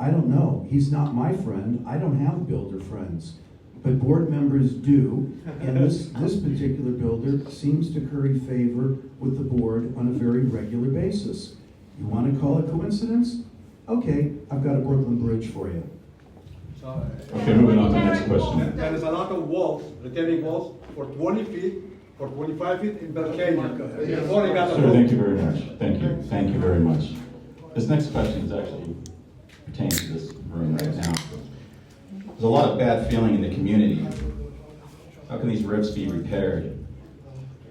I don't know. He's not my friend. I don't have builder friends. But board members do, and this particular builder seems to curry favor with the board on a very regular basis. You want to call it coincidence? Okay, I've got a Brooklyn Bridge for you. Okay, moving on to the next question. There is a lot of walls, retaining walls, for 20 feet, for 25 feet in Bell Canyon. Before he got Sir, approved. thank you very much. Thank you very much. This next question is actually pertains to this room right now. There's a lot of bad feeling in the community. How can these rifts be repaired?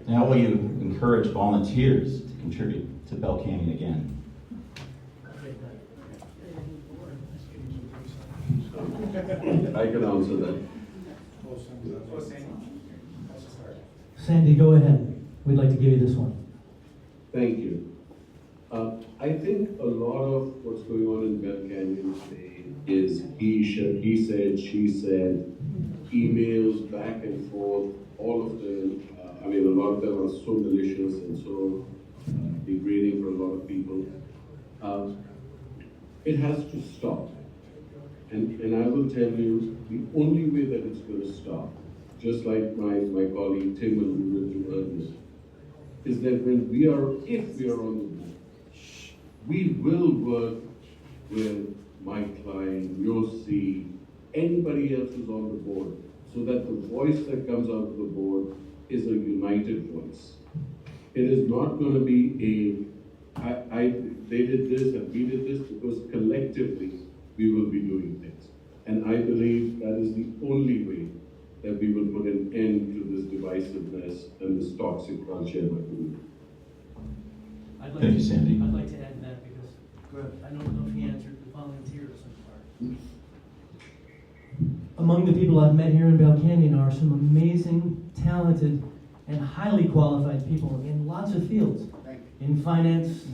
And how will you encourage volunteers to contribute to Bell Canyon again? I can answer that. Sandy, go ahead. We'd like to give you this one. Thank you. I think a lot of what's going on in Bell Canyon today is he said, she said, emails back and forth, all of them. A lot of them are so malicious and so degrading for a lot of people. It has to stop. And I will tell you, the only way that it's going to stop, just like my colleague Tim alluded to earlier, is that if we are on the board, we will work with my client, Yossi, anybody else who's on the board, so that the voice that comes out of the board is a united voice. It is not going to be they did this and we did this, because collectively we will be doing things. And I believe that is the only way that we will put an end to this divisiveness and this toxic culture in our community. Thank you, Sandy. I'd like to add that because I don't know if he answered the volunteers part. Among the people I've met here in Bell Canyon are some amazing, talented, and highly qualified people in lots of fields. In finance,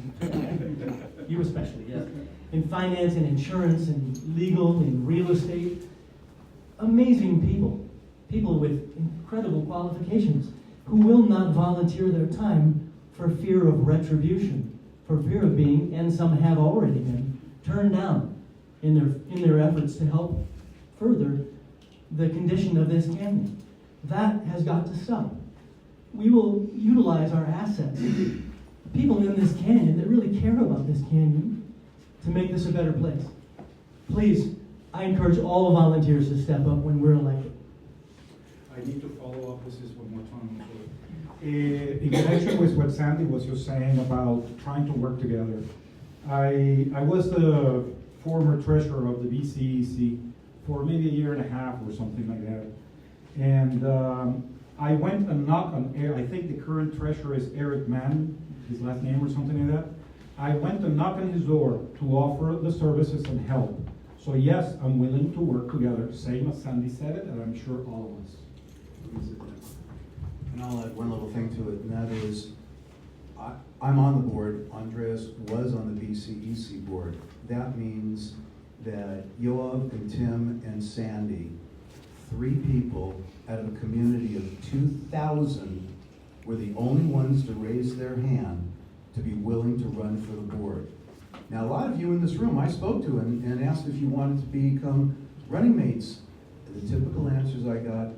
you especially, yes. In finance and insurance and legal and real estate. Amazing people. People with incredible qualifications who will not volunteer their time for fear of retribution, for fear of being, and some have already been, turned down in their efforts to help further the condition of this canyon. That has got to stop. We will utilize our assets, people in this canyon that really care about this canyon, to make this a better place. Please, I encourage all volunteers to step up when we're elected. I need to follow up with this one more time. In connection with what Sandy was just saying about trying to work together, I was the former treasurer of the BCEC for maybe a year and a half or something like that. And I went and knocked on, I think the current treasurer is Eric Mann, his last name or something like that. I went and knocked on his door to offer the services and help. So yes, I'm willing to work together, same as Sandy said it, and I'm sure all of us. And I'll add one little thing to it, and that is, I'm on the board, Andreas was on the BCEC board. That means that Yoav and Tim and Sandy, 3 people out of a community of 2,000, were the only ones to raise their hand to be willing to run for the board. Now, a lot of you in this room I spoke to and asked if you wanted to become running mates. The typical answers I got: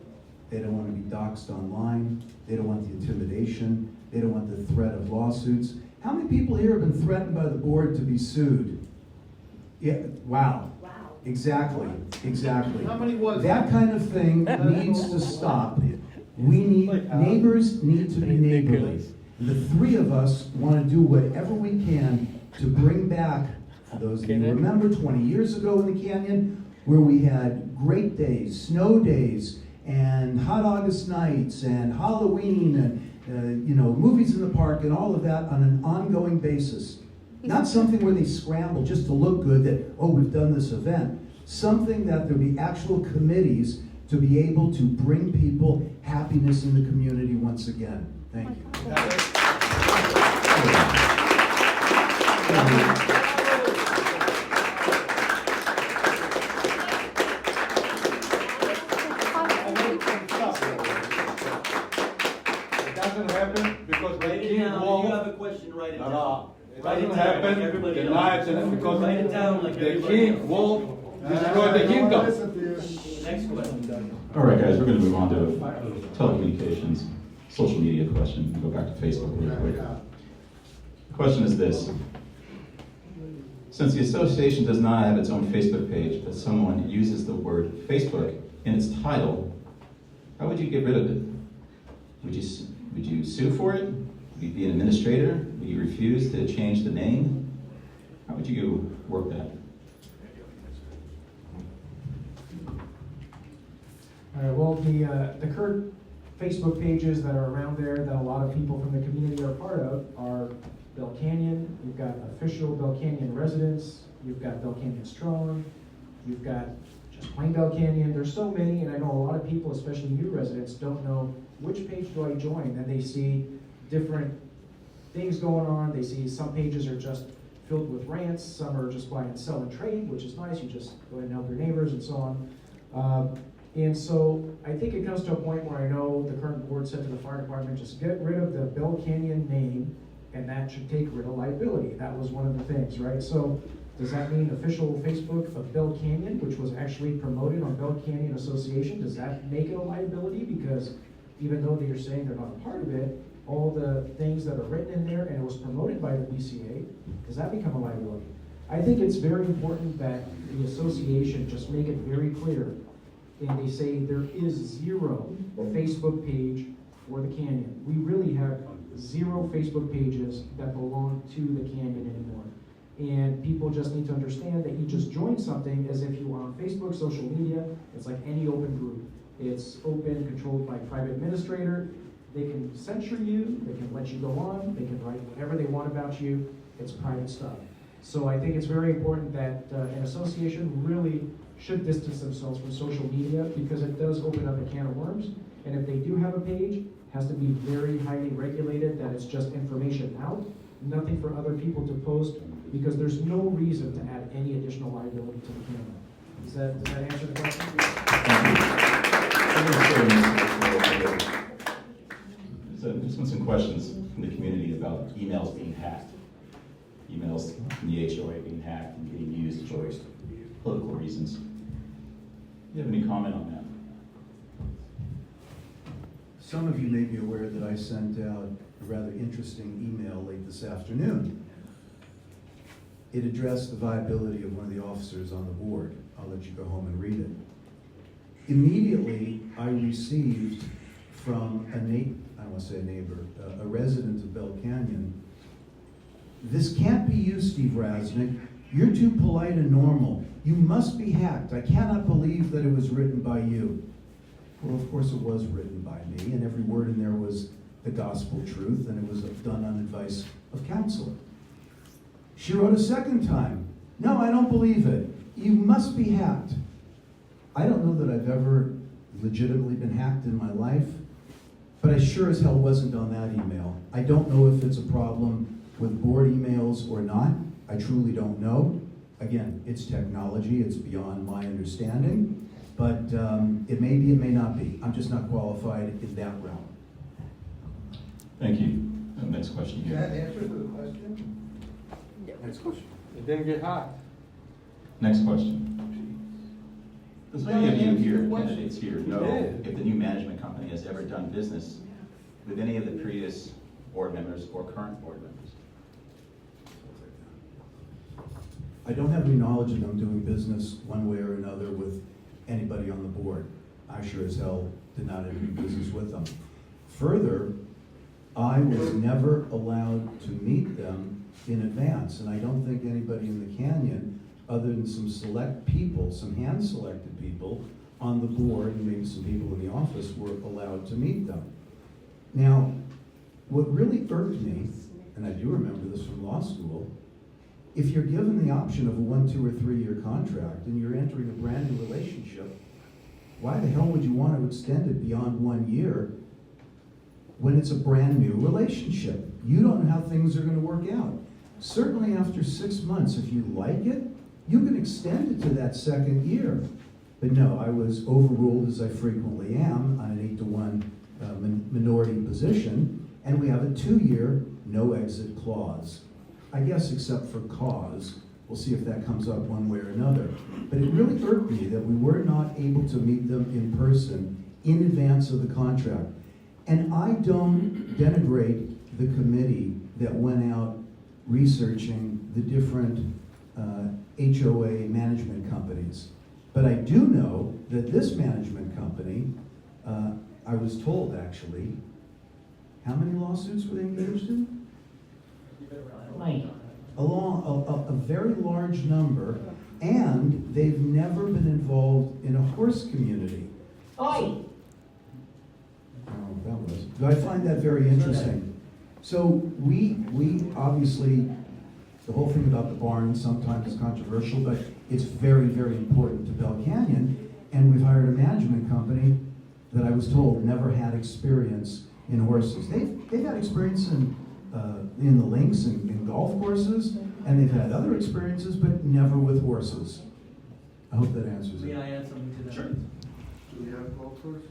they don't want to be doxxed online, they don't want the intimidation, they don't want the threat of lawsuits. How many people here have been threatened by the board to be sued? Yeah, wow. Exactly. How many was That kind of thing needs to stop. Neighbors need to be neighborly. The 3 of us want to do whatever we can to bring back, for those of you who remember 20 years ago in the canyon, where we had great days, snow days, and hot August nights, and Halloween, and movies in the park, and all of that on an ongoing basis. Not something where they scramble just to look good that, oh, we've done this event. Something that there'll be actual committees to be able to bring people happiness in the community once again. Thank you. It doesn't happen because the king You won't. have a question, write it down. No, it Write it doesn't down like happen everybody tonight else. because Write it down like the everybody king else. won't destroy the kingdom. Next question. All right, guys, we're going to move on to telecommunications, social media question. Go back to Facebook real quick. The question is this. Since the association does not have its own Facebook page, but someone uses the word Facebook in its title, how would you get rid of it? Would you sue for it? Would you be an administrator? Would you refuse to change the name? How would you work that? All right, well, the current Facebook pages that are around there that a lot of people from the community are part of are Bell Canyon. You've got official Bell Canyon residents. You've got Bell Canyon Strong. You've got just plain Bell Canyon. There's so many, and I know a lot of people, especially new residents, don't know which page do I join. And they see different things going on. They see some pages are just filled with rants. Some are just buy and sell and trade, which is nice. You just go ahead and help your neighbors and so on. And so I think it comes to a point where I know the current board said to the fire department, just get rid of the Bell Canyon name, and that should take rid of liability. That was one of the things, right? So does that mean official Facebook of Bell Canyon, which was actually promoted on Bell Canyon Association, does that make it a liability? Because even though you're saying they're not a part of it, all the things that are written in there and it was promoted by the BCA, does that become a liability? I think it's very important that the association just make it very clear and they say there is zero Facebook page for the Canyon. We really have 0 Facebook pages that belong to the Canyon anymore. And people just need to understand that you just join something as if you are on Facebook, social media. It's like any open group. It's open, controlled by private administrator. They can censor you, they can let you go on, they can write whatever they want about you. It's private stuff. So I think it's very important that an association really should distance themselves from social media, because it does open up a can of worms. And if they do have a page, it has to be very highly regulated, that it's just information out, nothing for other people to post, because there's no reason to add any additional liability to the camera. Does that answer the question? So there's been some questions from the community about emails being hacked. Emails from the HOA being hacked and getting used for political reasons. Do you have any comment on that? Some of you may be aware that I sent out a rather interesting email late this afternoon. It addressed the viability of one of the officers on the board. I'll let you go home and read it. Immediately, I received from I don't want to say a neighbor, a resident of Bell Canyon, "This can't be you, Steve Rasnick. You're too polite and normal. You must be hacked. I cannot believe that it was written by you." Well, of course it was written by me, and every word in there was the gospel truth, and it was done on advice of counsel. She wrote a second time, "No, I don't believe it. You must be hacked." I don't know that I've ever legitimately been hacked in my life, but I sure as hell wasn't on that email. I don't know if it's a problem with board emails or not. I truly don't know. Again, it's technology, it's beyond my understanding, but it may be, it may not be. I'm just not qualified in that realm. Thank you. Next question Is that here. answer to the question? Next question. It didn't get hot. Next question. Does any of you here, candidates here, know did. if the new management company has ever done business with any of the previous board members or current board members? I don't have any knowledge of them doing business one way or another with anybody on the board. I sure as hell did not do business with them. Further, I was never allowed to meet them in advance, and I don't think anybody in the Canyon, other than some select people, some hand-selected people on the board, and maybe some people in the office, were allowed to meet them. Now, what really irked me, and I do remember this from law school, if you're given the option of a 1, 2, or 3-year contract and you're entering a brand new relationship, why the hell would you want to extend it beyond 1 year when it's a brand new relationship? You don't know how things are going to work out. Certainly after 6 months, if you like it, you can extend it to that second year. But no, I was overruled, as I frequently am, on an 8-to-1 minority position, and we have a 2-year no exit clause. I guess except for cause. We'll see if that comes up one way or another. But it really irked me that we were not able to meet them in person in advance of the contract. And I don't denigrate the committee that went out researching the different HOA management companies. But I do know that this management company, I was told actually, how many lawsuits were they engaged in? A very large number, and they've never been involved in a horse community. Oh, that was. I find that very interesting. So we obviously, the whole thing about the barn sometimes is controversial, but it's very, very important to Bell Canyon, and we've hired a management company that I was told never had experience in horses. They've had experience in the links and in golf courses, and they've had other experiences, but never with horses. I hope that answers it. May I add something to that? Sure. Do we have golf courses?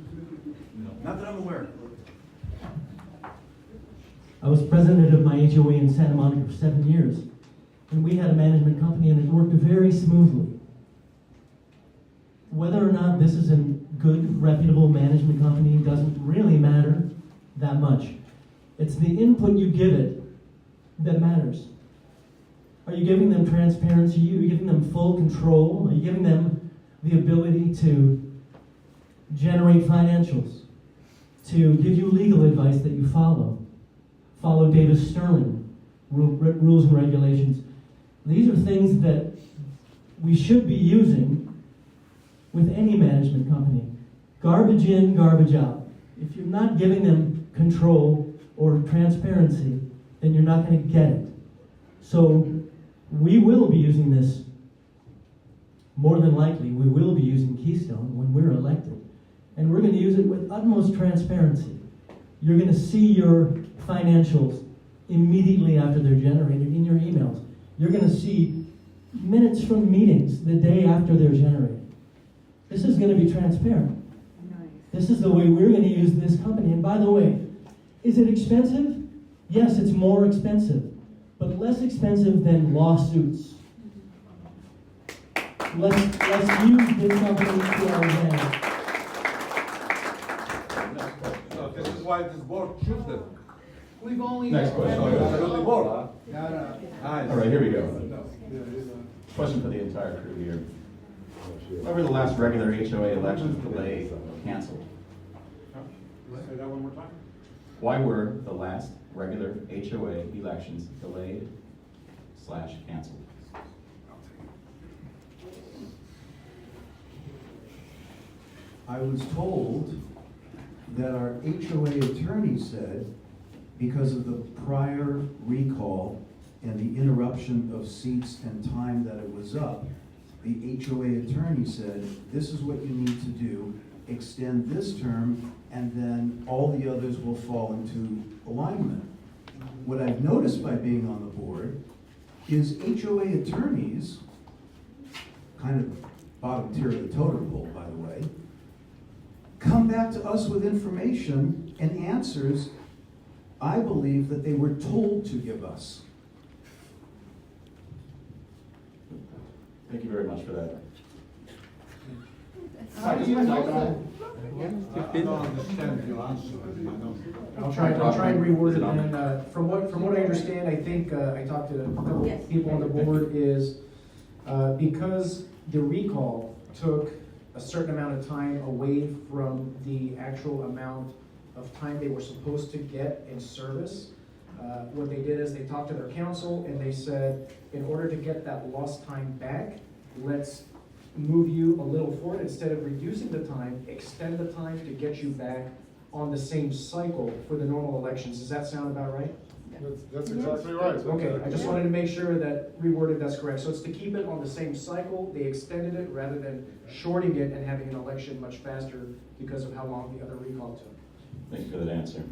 Not that I'm aware. I was president of my HOA in Santa Monica for 7 years, and we had a management company, and it worked very smoothly. Whether or not this is a good, reputable management company doesn't really matter that much. It's the input you give it that matters. Are you giving them transparency? Are you giving them full control? Are you giving them the ability to generate financials, to give you legal advice that you follow. Follow Davis Sterling, rules and regulations. These are things that we should be using with any management company. Garbage in, garbage out. If you're not giving them control or transparency, then you're not going to get it. So we will be using this, more than likely, we will be using Keystone when we're elected. And we're going to use it with utmost transparency. You're going to see your financials immediately after they're generated in your emails. You're going to see minutes from meetings the day after they're generated. This is going to be transparent. This is the way we're going to use this company. And by the way, is it expensive? Yes, it's more expensive, but less expensive than lawsuits. Let's use this company to our advantage. So this is why this board choose them. We've only. Next question. The board. All right, here we go. Question for the entire crew here. Why were the last regular HOA elections delayed or canceled? Say that one more time. Why were the last regular HOA elections delayed / canceled? I was told that our HOA attorney said, because of the prior recall and the interruption of seats and time that it was up, the HOA attorney said, this is what you need to do, extend this term, and then all the others will fall into alignment. What I've noticed by being on the board is HOA attorneys, kind of bottom tier of the totem pole, by the way, come back to us with information and answers I believe that they were told to give us. Thank you very much for that. How do you know that? I don't understand your answer. I'll try and reword it then. From what I understand, I think, I talked to a couple Yes. people on the board, is because the recall took a certain amount of time away from the actual amount of time they were supposed to get in service, what they did is they talked to their council and they said, in order to get that lost time back, let's move you a little forward. Instead of reducing the time, extend the time to get you back on the same cycle for the normal elections. Does that sound about right? That's exactly right. Okay, I just wanted to make sure that reworded that's correct. So it's to keep it on the same cycle, they extended it rather than shorting it and having an election much faster because of how long the other recall took. Thank you for that answer.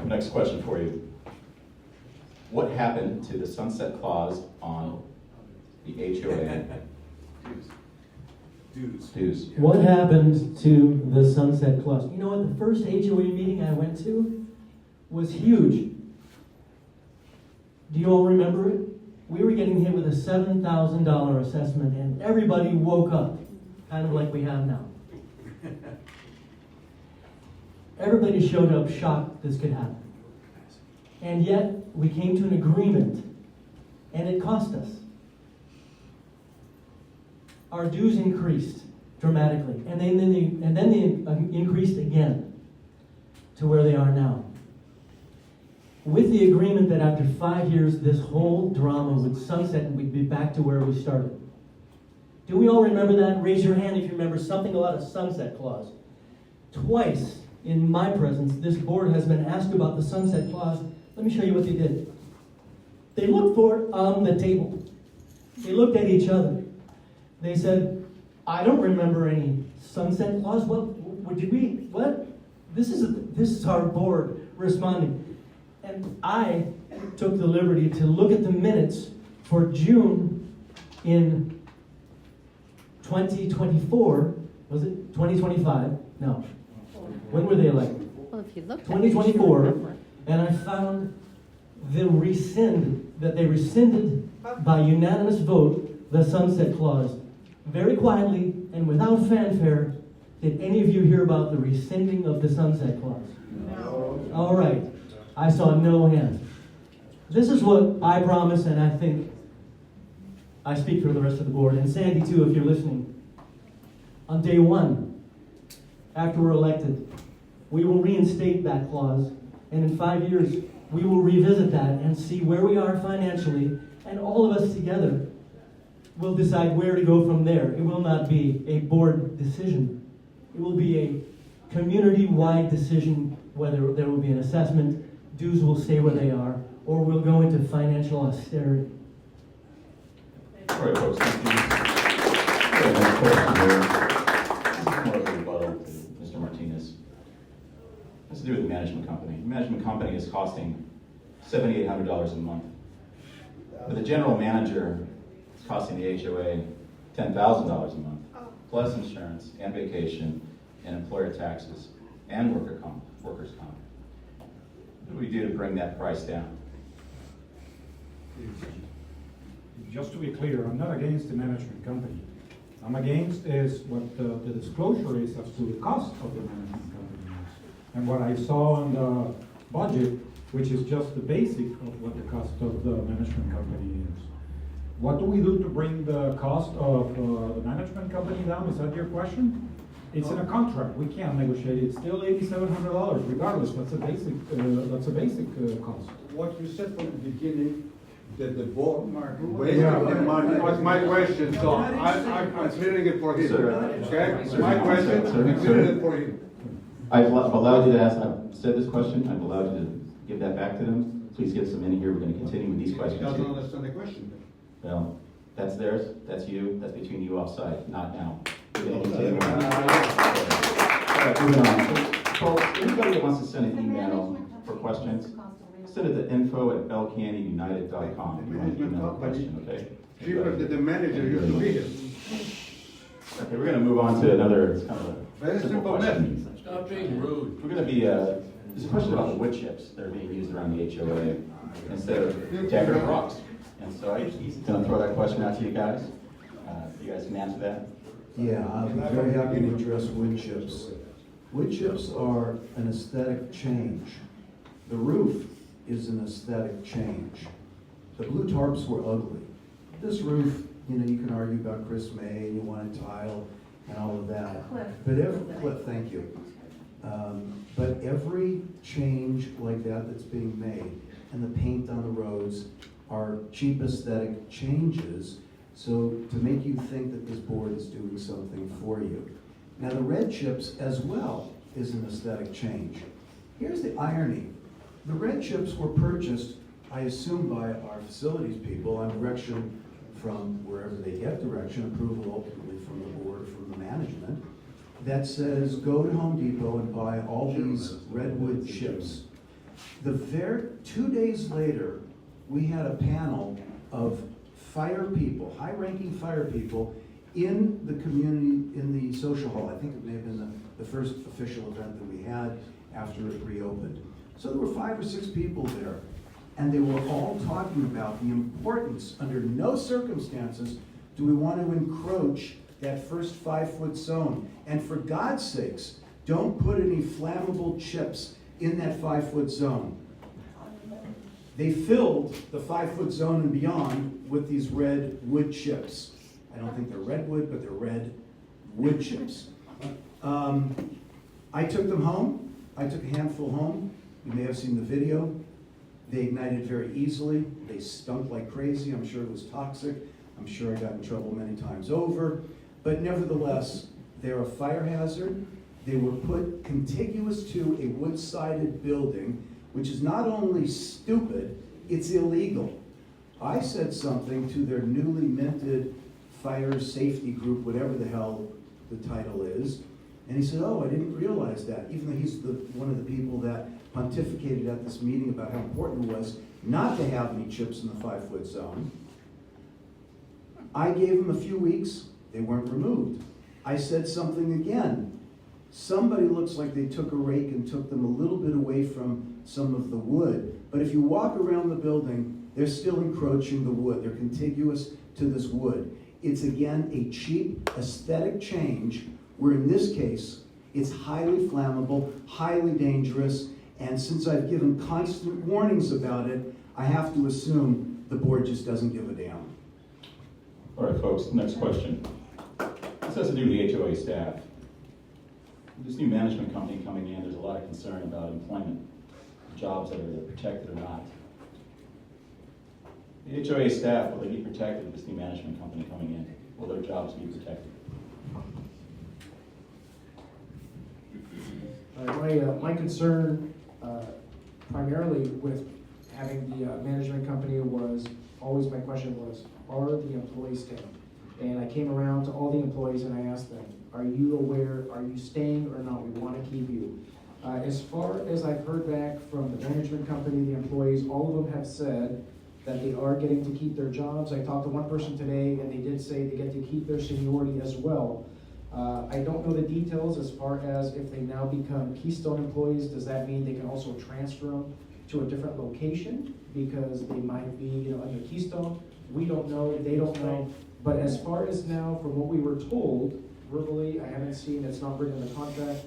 Next question for you. What happened to the sunset clause on the HOA dues? What happened to the sunset clause? You know what? The first HOA meeting I went to was huge. Do you all remember it? We were getting hit with a $7,000 assessment and everybody woke up, kind of like we have now. Everybody showed up shocked this could happen. And yet, we came to an agreement, and it cost us. Our dues increased dramatically, and then they increased again to where they are now. With the agreement that after 5 years, this whole drama would sunset and we'd be back to where we started. Do we all remember that? Raise your hand if you remember something about a sunset clause. Twice in my presence, this board has been asked about the sunset clause. Let me show you what they did. They looked for it on the table. They looked at each other. They said, I don't remember any sunset clause. What did we, what? This is our board responding. And I took the liberty to look at the minutes for June in 2024. Was it 2025? No. When were they elected? Well, if you look. 2024. And I found the that they rescinded by unanimous vote the sunset clause. Very quietly and without fanfare, did any of you hear about the rescinding of the sunset clause? No. All right. I saw no hands. This is what I promise, and I think I speak for the rest of the board, and Sandy too, if you're listening. On day one, after we're elected. We will reinstate that clause, and in 5 years, we will revisit that and see where we are financially, and all of us together will decide where to go from there. It will not be a board decision. It will be a community-wide decision whether there will be an assessment, dues will stay where they are, or we'll go into financial austerity. All right, folks, thank you. Okay, next question here. This is more of a rebuttal to Mr. Martinez. This has to do with the management company. The management company is costing $7,800 a month. But the general manager is costing the HOA $10,000 a month, plus insurance and vacation and employer taxes and workers' comp. What do we do to bring that price down? Just to be clear, I'm not against the management company. I'm against is what the disclosure is as to the cost of the management company is. And what I saw on the budget, which is just the basic of what the cost of the management company is. What do we do to bring the cost of the management company down? Is that your question? It's in a contract. We can't negotiate. It's still $8,700 regardless. That's a basic cost. What you said from the beginning, that the board wasted Yeah. the money, was my question, so I'm clearing it for him, Sir. okay? Sir. My question, Sir. I'm clearing it for him. I've allowed you to ask, I've said this question, I've allowed you to give that back to them. Please get some in here, we're gonna continue with these He questions. doesn't understand the question. Well, that's theirs, that's you, that's between you offside, not now. We're gonna continue on. All right, moving on. Folks, anybody that wants to send an email for questions, send it to info@belcannyunited.com. The You want to email a management question, company, okay? cheaper than the manager used to be here. Okay, we're gonna move on to another, it's kind of a Very simple simple question. Stop being rude. We're gonna be, there's a question about the wood chips that are being used around the HOA instead of decorative rocks. And so I'm gonna throw that question out to you guys. You guys can answer that. Yeah, I'll be very happy to address wood chips. Wood chips are an aesthetic change. The roof is an aesthetic change. The blue tarps were ugly. This roof, you can argue about Chris May, and you want a tile and all of that. Cliff, thank you. But every change like that that's being made, and the paint on the roads, are cheap aesthetic changes, so to make you think that this board is doing something for you. Now, the red chips as well is an aesthetic change. Here's the irony. The red chips were purchased, I assume, by our facilities people on direction from wherever they get direction, approval ultimately from the board, from the management, that says, go to Home Depot and buy all these redwood chips. 2 days later, we had a panel of fire people, high-ranking fire people, in the community, in the social hall. I think it may have been the first official event that we had after it reopened. So there were 5 or 6 people there, and they were all talking about the importance, under no circumstances do we want to encroach that first 5-foot zone. And for God's sakes, don't put any flammable chips in that 5-foot zone. They filled the 5-foot zone and beyond with these red wood chips. I don't think they're redwood, but they're red wood chips. I took them home. I took a handful home. You may have seen the video. They ignited very easily. They stunk like crazy. I'm sure it was toxic. I'm sure I got in trouble many times over. But nevertheless, they're a fire hazard. They were put contiguous to a wood-sided building, which is not only stupid, it's illegal. I said something to their newly minted fire safety group, whatever the hell the title is, and he said, oh, I didn't realize that, even though he's one of the people that pontificated at this meeting about how important it was not to have any chips in the 5-foot zone. I gave them a few weeks, they weren't removed. I said something again. Somebody looks like they took a rake and took them a little bit away from some of the wood. But if you walk around the building, they're still encroaching the wood. They're contiguous to this wood. It's again a cheap aesthetic change, where in this case, it's highly flammable, highly dangerous, and since I've given constant warnings about it, I have to assume the board just doesn't give a damn. All right, folks, next question. This has to do with the HOA staff. this new management company coming in, there's a lot of concern about employment, jobs that are either protected or not. The HOA staff, will they be protected with this new management company coming in? Will their jobs be protected? My concern primarily with having the management company was, always my question was, are the employees staying? And I came around to all the employees and I asked them, are you aware, are you staying or not? We want to keep you. As far as I've heard back from the management company, the employees, all of them have said that they are getting to keep their jobs. I talked to one person today and they did say they get to keep their seniority as well. I don't know the details as far as if they now become Keystone employees, does that mean they can also transfer them to a different location? Because they might be, under Keystone. We don't know, they don't know. But as far as now, from what we were told, verbally, I haven't seen, it's not written in the contract,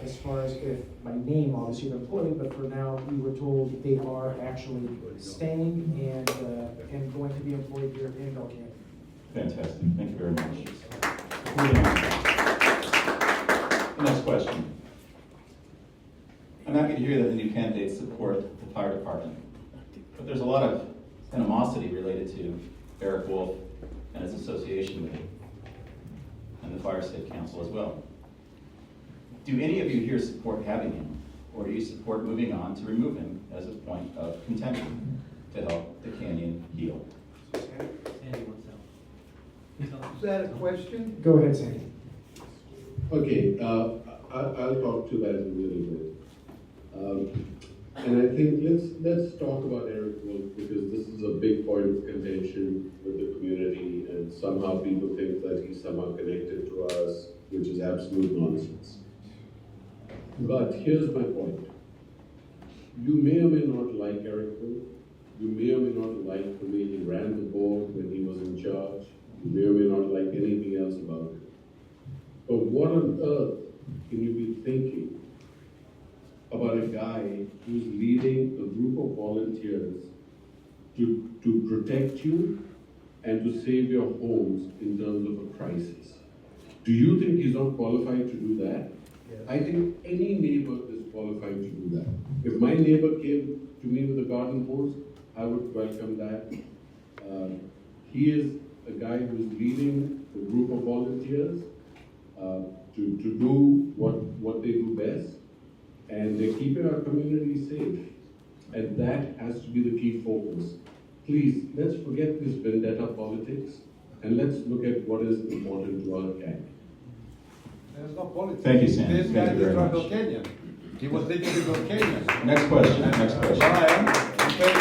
as far as if my name, obviously, the employee, but for now, we were told they are actually staying and going to be employed here in Bell Canyon. Fantastic, thank you very much. Moving on. The next question. I'm happy to hear that the new candidates support the fire department, but there's a lot of animosity related to Eric Wolf and his association with it, and the Fire Safe Council as well. Do any of you here support having him, or do you support moving on to remove him as a point of contention to help the canyon heal? Is that a question? Go ahead, Sandy. Okay, I'll talk to that in a little bit. And I think let's talk about Eric Wolf, because this is a big point of contention with the community, and somehow people think that he's somehow connected to us, which is absolute nonsense. But here's my point. You may or may not like Eric Wolf. You may or may not like the way he ran the board when he was in charge. You may or may not like anything else about it. But what on earth can you be thinking about a guy who's leading a group of volunteers to protect you and to save your homes in terms of a crisis? Do you think he's not qualified to do that? Yes. I think any neighbor is qualified to do that. If my neighbor came to me with a garden hose, I would welcome that. He is a guy who's leading a group of volunteers to do what they do best, and they're keeping our community safe. And that has to be the key focus. Please, let's forget this vendetta politics, and let's look at what is important to our county. There's no politics. Thank you, Sam. This guy Thank you very destroyed much. Kenya. He was leading the Kenya. Next question, next question. Brian, he paid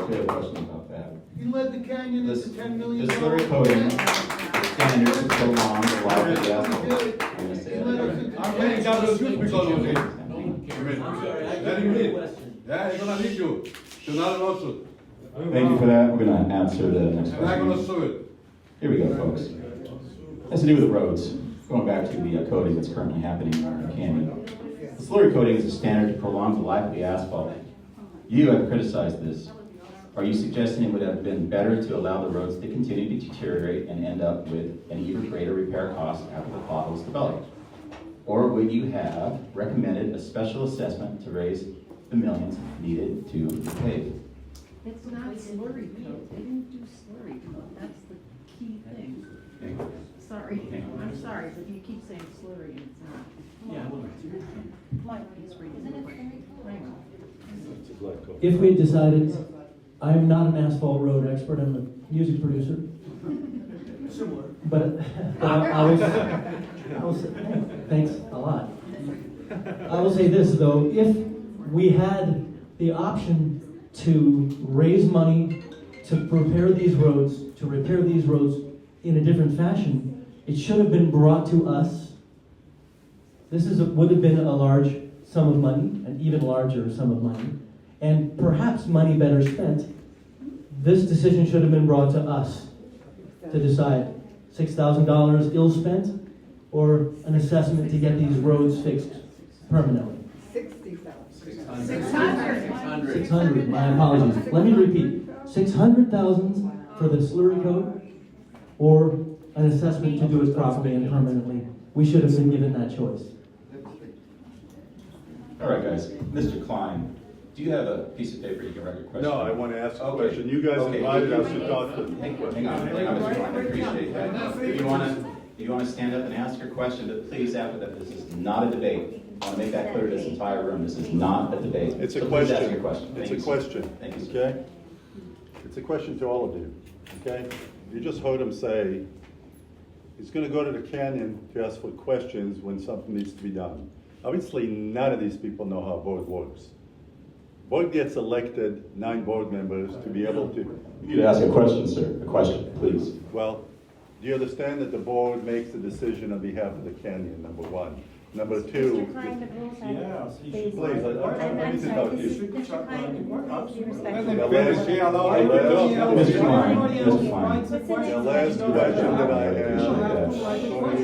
We have a question about that. He led the canyon into $10 million. The slurry coating standards to prolong the life of the asphalt. I'm gonna say that again. I'm paying double dues because of it. Let him lead. Yeah, he's gonna lead you to another lawsuit. Thank you for that. We're gonna answer the next And I'm gonna question. sue it. Here we go, folks. It has to do with the roads. Going back to the coating that's currently happening in our canyon. The slurry coating is a standard to prolong the life of the asphalt. You have criticized this. Are you suggesting it would have been better to allow the roads to continue to deteriorate and end up with an even greater repair cost after the potholes develop? Or would you have recommended a special assessment to raise the millions needed to repave? It's not slurry coat, they didn't do slurry coat, that's the key thing. Sorry, I'm sorry, but you keep saying slurry and it's not. Yeah, well, he's reading the question. It's a black coat. If we had decided, I'm not an asphalt road expert, I'm a music producer. Similar. But I will say, thanks a lot. I will say this though, if we had the option to raise money to repair these roads in a different fashion, it should have been brought to us. This would have been a large sum of money, an even larger sum of money, and perhaps money better spent. This decision should have been brought to us to decide $6,000 ill spent or an assessment to get these roads fixed permanently. 60,000. 600, my apologies. Let me repeat. 600,000 for the slurry coat or an assessment to do it properly and permanently. We should have been given that choice. All right, guys. Mr. Klein, do you have a piece of paper you can write your question? No, I want to ask a Okay. question. You guys Okay. invited us to talk to them. Hang on, Mr. Klein, I appreciate that. If you want to stand up and ask your question, but please after that, this is not a debate. I want to make that clear to this entire room. This is not a debate. It's a So please question. ask your question. It's Thank a you, sir. question. Thank you, sir. Okay? It's a question to all of you, okay? You just heard him say, he's gonna go to the canyon to ask for questions when something needs to be done. Obviously, none of these people know how a board works. Board gets elected, 9 board members to be able to, You could ask a question, sir. A question, please. well, do you understand that the board makes the decision on behalf of the canyon, number one? Number two, Yes, he should. please, I need to talk to you. Mr. Mr. Klein, Mr. Klein. The last question that I have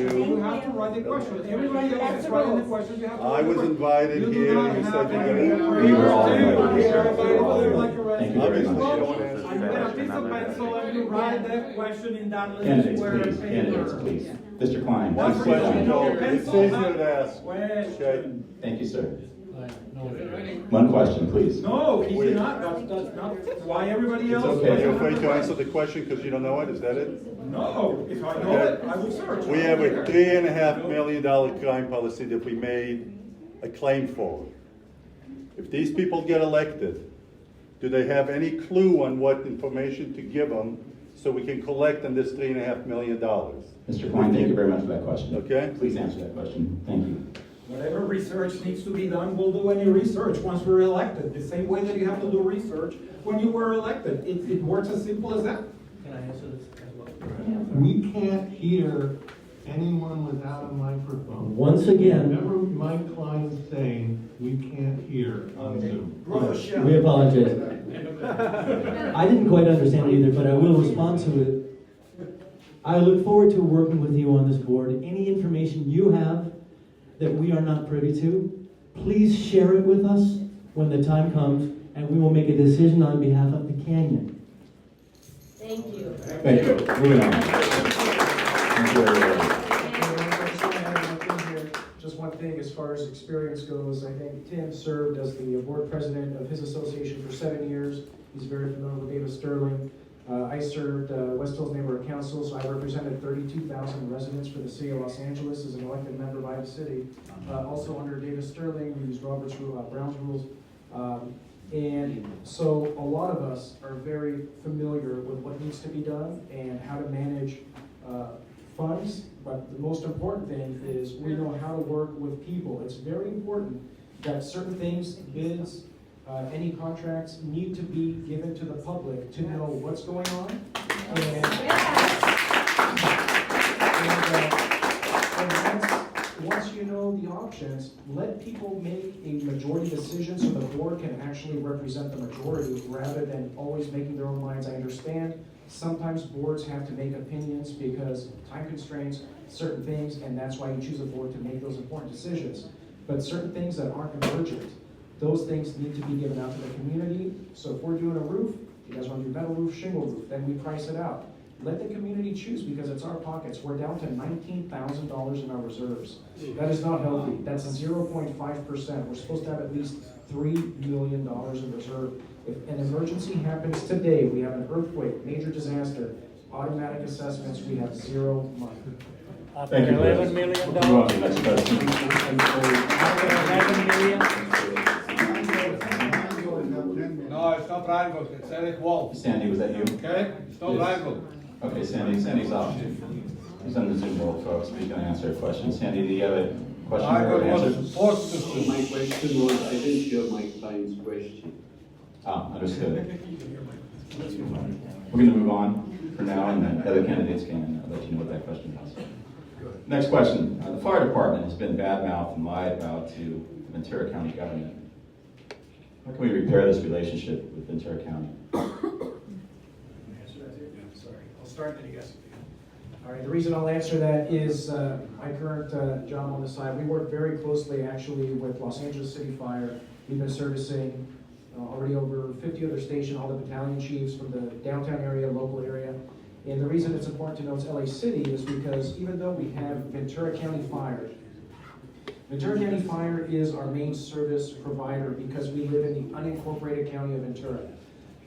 You have to write the question. Everybody else is writing the question. You have to I write the was question. invited You do here, not you have said you're any gonna. We were all invited. Thank you very much. I'm gonna piece of pencil and you write that question in that little Candidates, square please. Candidates, paper. please. Mr. Klein, One please sit question, down. Joel, it's easier to ask, okay? Question. Thank you, sir. One question, please. No, he did not. That's not why everybody It's else. Are you doesn't afraid have to the answer the question because you don't know it, is that it? No, if I know it, I would search. We have a $3.5 million crime policy that we made a claim for. If these people get elected, do they have any clue on what information to give them so we can collect on this $3.5 million? Mr. Klein, thank you very much for that question. Okay. Please answer that question. Thank you. Whatever research needs to be done, we'll do any research once we're elected. The same way that you have to do research when you were elected. It works as simple as that. Can I answer this as well? We can't hear anyone without a microphone. Once again, Remember Mike Klein saying, we can't hear on Zoom. we apologize. I didn't quite understand it either, but I will respond to it. I look forward to working with you on this board. Any information you have that we are not privy to, please share it with us when the time comes, and we will make a decision on behalf of the canyon. Thank you. Thank you. Moving on. Thank you, everybody. Just one thing, as far as experience goes, I think Tim served as the board president of his association for 7 years. He's very familiar with David Sterling. I served West Hills Neighborhood Council, so I represented 32,000 residents for the city of Los Angeles as an elected member by the city. Also under David Sterling, we used Robert's rule, Brown's rules. And so a lot of us are very familiar with what needs to be done and how to manage funds. But the most important thing is we know how to work with people. It's very important that certain things, bids, any contracts need to be given to the public to know what's going on. And once you know the options, let people make a majority decision so the board can actually represent the majority rather than always making their own minds. I understand sometimes boards have to make opinions because time constraints, certain things, and that's why you choose a board to make those important decisions. But certain things that aren't emergent, those things need to be given out to the community. So if we're doing a roof, you guys want to do metal roof, shingle roof, then we price it out. Let the community choose because it's our pockets. We're down to $19,000 in our reserves. That is not healthy. That's 0.5%. We're supposed to have at least $3 million in reserve. If an emergency happens today, we have an earthquake, major disaster, automatic assessments, we have zero money. Thank you. $11 million. Move on to the next question. After $11 million. No, it's not Reingold, it's Eric Wolf, Sandy, was that you? okay? It's not Yes. Reingold. Okay, Sandy's off. He's on the Zoom world, folks, but he's going to answer a question. Sandy, do you have a question or Reingold an was answer? supposed to. My question was, I didn't hear Mike Klein's question. Ah, understood. We're going to move on for now, and then other candidates can let you know what that question is. Next question. The fire department has been bad-mouthed and lied about to the Ventura County government. How can we repair this relationship with Ventura County? Sorry, I'll start then you guys. All right, the reason I'll answer that is my current job on the side. We work very closely actually with Los Angeles City Fire. We've been servicing already over 50 other stations, all the battalion chiefs from the downtown area, local area. And the reason it's important to know it's LA City is because even though we have Ventura County Fire, Ventura County Fire is our main service provider because we live in the unincorporated county of Ventura.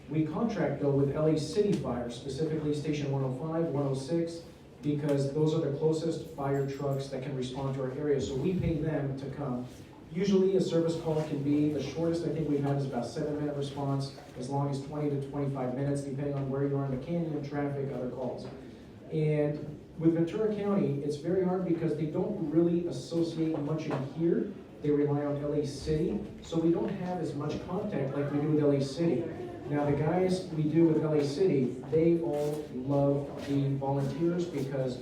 We contract though with LA City Fire, specifically Station 105, 106, because those are the closest fire trucks that can respond to our area. So we pay them to come. Usually a service call can be, the shortest I think we've had is about 7-minute response, as long as 20 to 25 minutes, depending on where you are in the canyon, traffic, other calls. And with Ventura County, it's very hard because they don't really associate much in here. They rely on LA City, so we don't have as much contact like we do with LA City. Now the guys we do with LA City, they all love the volunteers because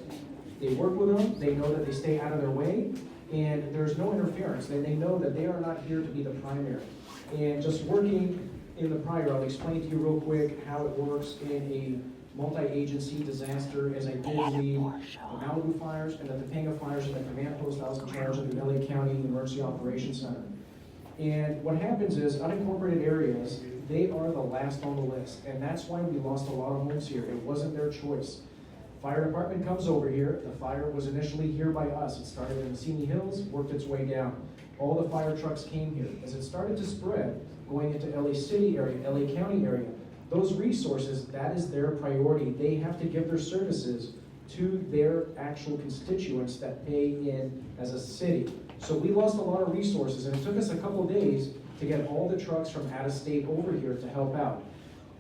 they work with them, they know that they stay out of their way, and there's no interference. They know that they are not here to be the primary. And just working in the prior, I'll explain to you real quick how it works in a multi-agency disaster, as I did the Malibu fires and the Topanga fires and the command post I was in charge of the LA County Emergency Operations Center. And what happens is unincorporated areas, they are the last on the list, and that's why we lost a lot of homes here. It wasn't their choice. Fire department comes over here. The fire was initially here by us. It started in the Simi Hills, worked its way down. All the fire trucks came here. As it started to spread, going into LA City area, LA County area, those resources, that is their priority. They have to give their services to their actual constituents that pay in as a city. So we lost a lot of resources, and it took us a couple of days to get all the trucks from out of state over here to help out.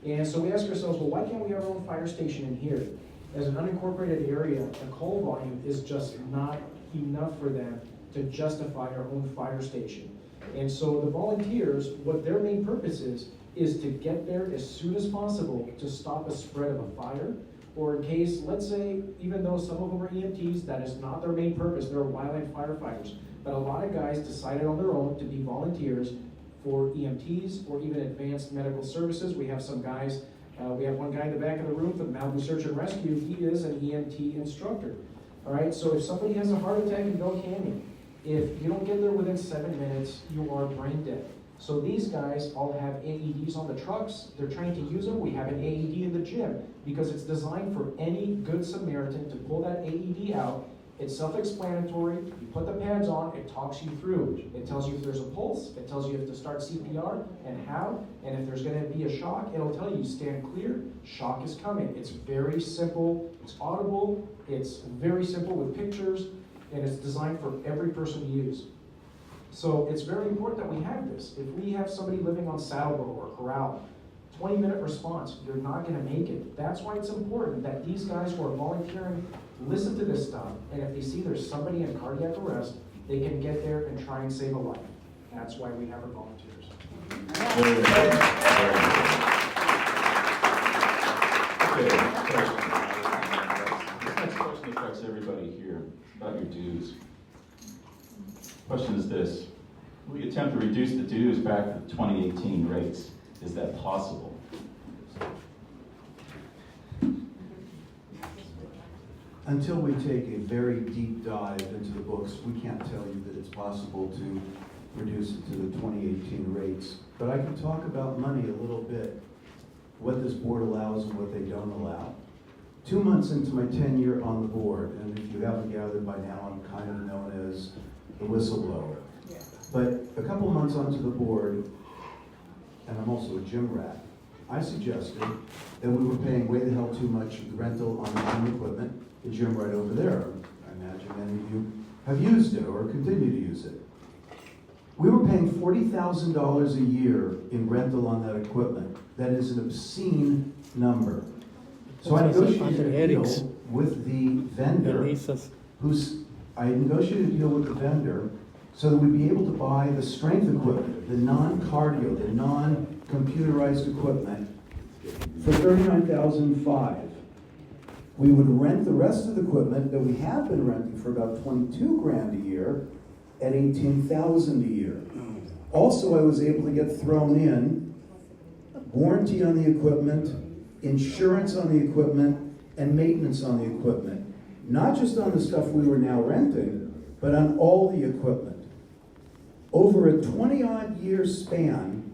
And so we asked ourselves, well, why can't we have our own fire station in here? As an unincorporated area, the call volume is just not enough for them to justify our own fire station. And so the volunteers, what their main purpose is to get there as soon as possible to stop a spread of a fire, or in case, let's say, even though some of them are EMTs, that is not their main purpose, they're wildland firefighters. But a lot of guys decided on their own to be volunteers for EMTs or even advanced medical services. We have some guys, we have one guy in the back of the room for the Malibu Search and Rescue. He is an EMT instructor. All right, so if somebody has a heart attack in Bell Canyon, if you don't get there within 7 minutes, you are brain dead. So these guys all have AEDs on the trucks. They're trying to use them. We have an AED in the gym because it's designed for any good Samaritan to pull that AED out. It's self-explanatory. You put the pads on, it talks you through. It tells you if there's a pulse, it tells you if to start CPR and how, and if there's gonna be a shock, it'll tell you stand clear, shock is coming. It's very simple, it's audible, it's very simple with pictures, and it's designed for every person to use. So it's very important that we have this. If we have somebody living on Saddleboro or Corral, 20-minute response, you're not gonna make it. That's why it's important that these guys who are volunteering listen to this stuff, and if they see there's somebody in cardiac arrest, they can get there and try and save a life. That's why we have our volunteers. Okay, this next question affects everybody here about your dues. Question is this: we attempt to reduce the dues back to the 2018 rates. Is that possible? Until we take a very deep dive into the books, we can't tell you that it's possible to reduce it to the 2018 rates. But I can talk about money a little bit, what this board allows and what they don't allow. 2 months into my tenure on the board, and if you haven't gathered by now, I'm kind of known as the whistleblower. But a couple months onto the board, and I'm also a gym rat, I suggested that we were paying way the hell too much rental on the gym equipment, the gym right over there. I imagine many of you have used it or continue to use it. We were paying $40,000 a year in rental on that equipment. That is an obscene number. So I negotiated a deal with the vendor so that we'd be able to buy the strength equipment, the non-cardio, the non-computerized equipment for $39,500. We would rent the rest of the equipment that we have been renting for about $22,000 a year at $18,000 a year. Also, I was able to get thrown in warranty on the equipment, insurance on the equipment, and maintenance on the equipment. Not just on the stuff we were now renting, but on all the equipment. Over a 20-odd year span,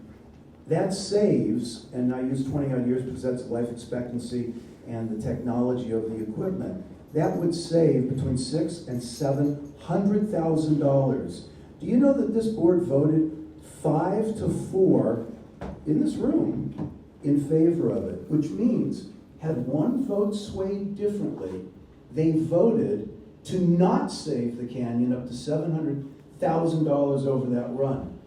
that saves, and I use 20-odd years because that's life expectancy, and the technology of the equipment, that would save between $600,000 and $700,000. Do you know that this board voted 5-4 in this room in favor of it? Which means, had one vote swayed differently, they voted to not save the canyon up to $700,000 over that run.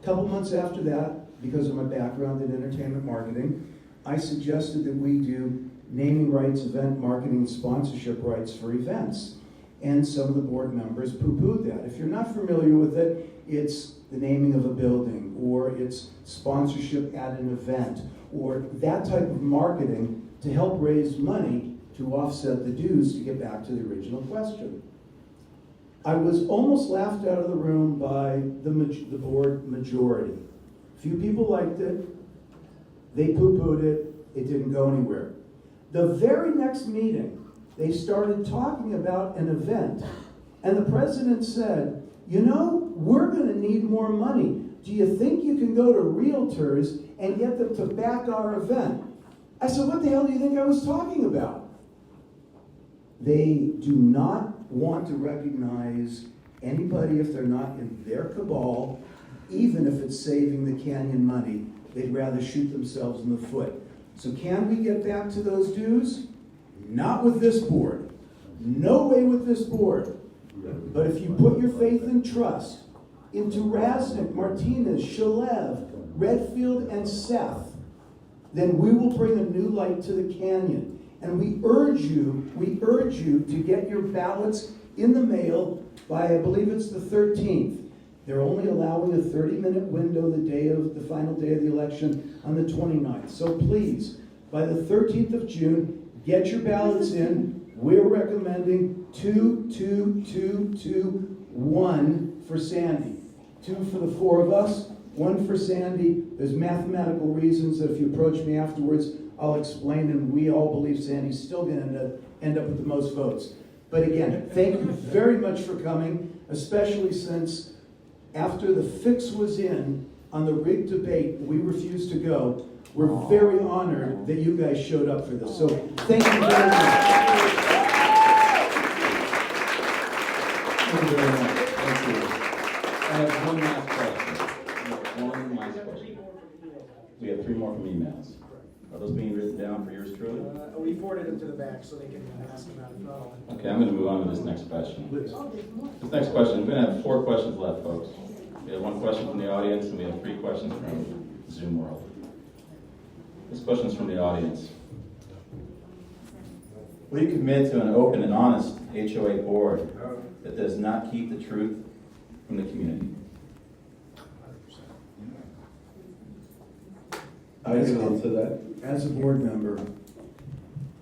A couple months after that, because of my background in entertainment marketing, I suggested that we do naming rights, event marketing, and sponsorship rights for events. And some of the board members poo-pooed that. If you're not familiar with it, it's the naming of a building, or it's sponsorship at an event, or that type of marketing to help raise money to offset the dues to get back to the original question. I was almost laughed out of the room by the board majority. Few people liked it, they poo-pooed it, it didn't go anywhere. The very next meeting, they started talking about an event, and the president said, you know, we're gonna need more money. Do you think you can go to realtors and get them to back our event? I said, what the hell do you think I was talking about? They do not want to recognize anybody if they're not in their cabal, even if it's saving the canyon money. They'd rather shoot themselves in the foot. So can we get back to those dues? Not with this board. No way with this board. But if you put your faith and trust into Raznick, Martinez, Shalev, Redfield, and Seth, then we will bring a new light to the canyon. And we urge you to get your ballots in the mail by, I believe it's the 13th. They're only allowing a 30-minute window the final day of the election on the 29th. So please, by the 13th of June, get your ballots in. We're recommending 2, 2, 2, 2, 1 for Sandy. 2 for the 4 of us, 1 for Sandy. There's mathematical reasons that if you approach me afterwards, I'll explain, and we all believe Sandy's still going to end up with the most votes. But again, thank you very much for coming, especially since after the fix was in on the rig debate, we refused to go. We're very honored that you guys showed up for this. So thank you very much. Thank you very much. Thank you. I have one last question. We have 3 more from emails. Are those being written down for yours truly? We forwarded them to the back so they can ask them out as well. Okay, I'm going to move on to this next question. This next question, we're going to have 4 questions left, folks. We have 1 question from the audience, and we have 3 questions from Zoom World. This question is from the audience. Will you commit to an open and honest HOA board that does not keep the truth from the community? I can answer that. As a board member,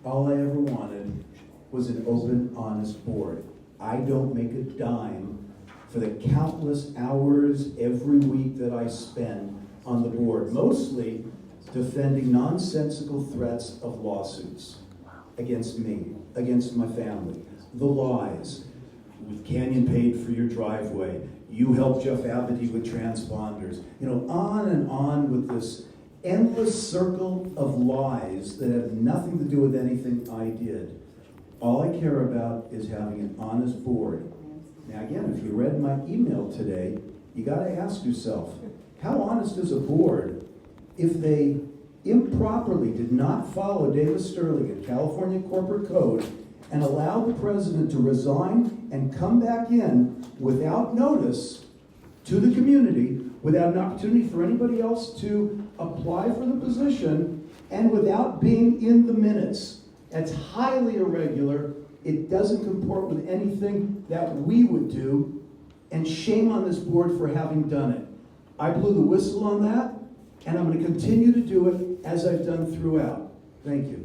all I ever wanted was an open, honest board. I don't make a dime for the countless hours every week that I spend on the board, mostly defending nonsensical threats of lawsuits against me, against my family, the lies. With Canyon paid for your driveway, you helped Jeff Abity with transponders, on and on with this endless circle of lies that have nothing to do with anything I did. All I care about is having an honest board. Now again, if you read my email today, you gotta ask yourself, how honest is a board if they improperly did not follow Davis Sterling at California Corporate Code and allowed the president to resign and come back in without notice to the community, without an opportunity for anybody else to apply for the position, and without being in the minutes. That's highly irregular. It doesn't comport with anything that we would do, and shame on this board for having done it. I blew the whistle on that, and I'm going to continue to do it as I've done throughout. Thank you.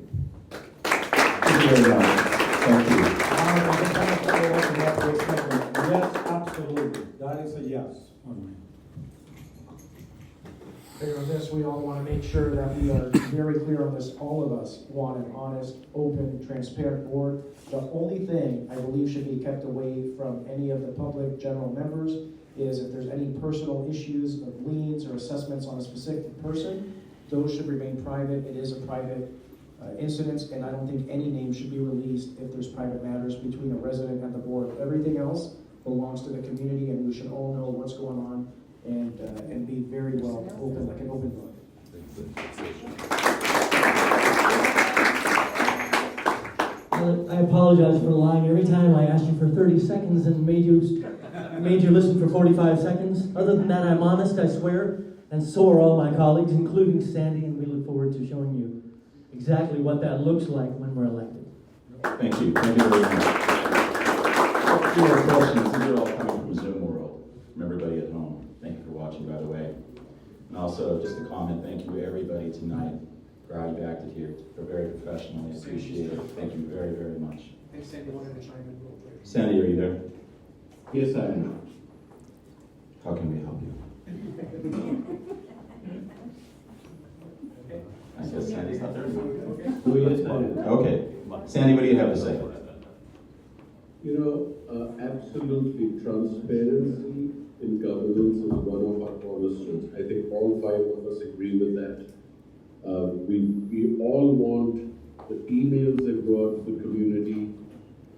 Thank you very much. Thank you. Yes, absolutely. That is a yes. Figure on this, we all want to make sure that we are very clear on this. All of us want an honest, open, transparent board. The only thing I believe should be kept away from any of the public general members is if there's any personal issues of liens or assessments on a specific person, those should remain private. It is a private incidents, and I don't think any name should be released if there's private matters between a resident and the board. Everything else belongs to the community, and we should all know what's going on and be very well open, like an open book. I apologize for lying. Every time I asked you for 30 seconds and made you listen for 45 seconds. Other than that, I'm honest, I swear, and so are all my colleagues, including Sandy, and we look forward to showing you exactly what that looks like when we're elected. Thank you. Thank you very much. A few more questions. These are all coming from Zoom world, from everybody at home. Thank you for watching, by the way. And also, just a comment, thank you to everybody tonight for how you acted here. You're very professional. I appreciate it. Thank you very, very much. I think Sandy wanted to chime in real quick. Sandy, are you there? Yes, I am. How can we help you? I guess Sandy's not there. Oh, yes, I am. Okay. Sandy, what do you have to say? Absolutely, transparency in governance is one of our cornerstones. I think all five of us agree with that. We all want the emails that go out to the community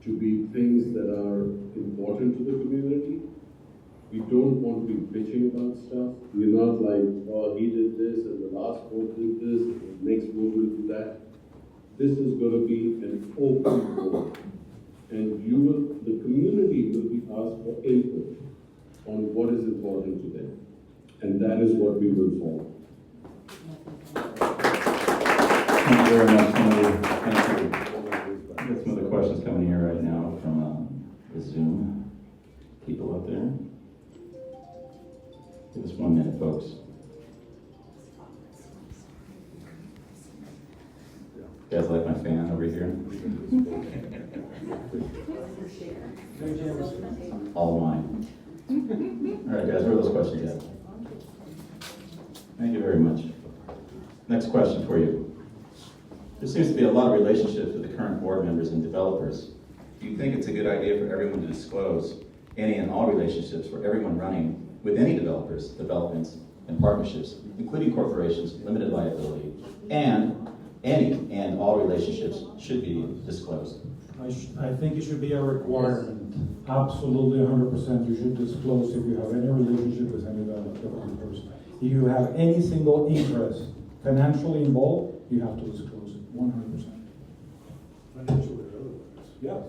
to be things that are important to the community. We don't want to be bitching about stuff. We're not like, oh, he did this, and the last vote did this, and the next vote will do that. This is going to be an open vote. And the community will be asked for input on what is important to them. And that is what we will follow. Thank you very much, Sandy. Thank you. We got some other questions coming here right now from the Zoom people up there. Give us 1 minute, folks. You guys like my fan over here? All mine. All right, guys, where are those questions at? Thank you very much. Next question for you. There seems to be a lot of relationships with the current board members and developers. Do you think it's a good idea for everyone to disclose any and all relationships for everyone running with any developers, developments, and partnerships, including corporations, limited liability, and any and all relationships should be disclosed? I think it should be a requirement. Absolutely, 100%. You should disclose if you have any relationship with any development person. If you have any single interest financially involved, you have to disclose it, 100%. Financially or otherwise. Yes.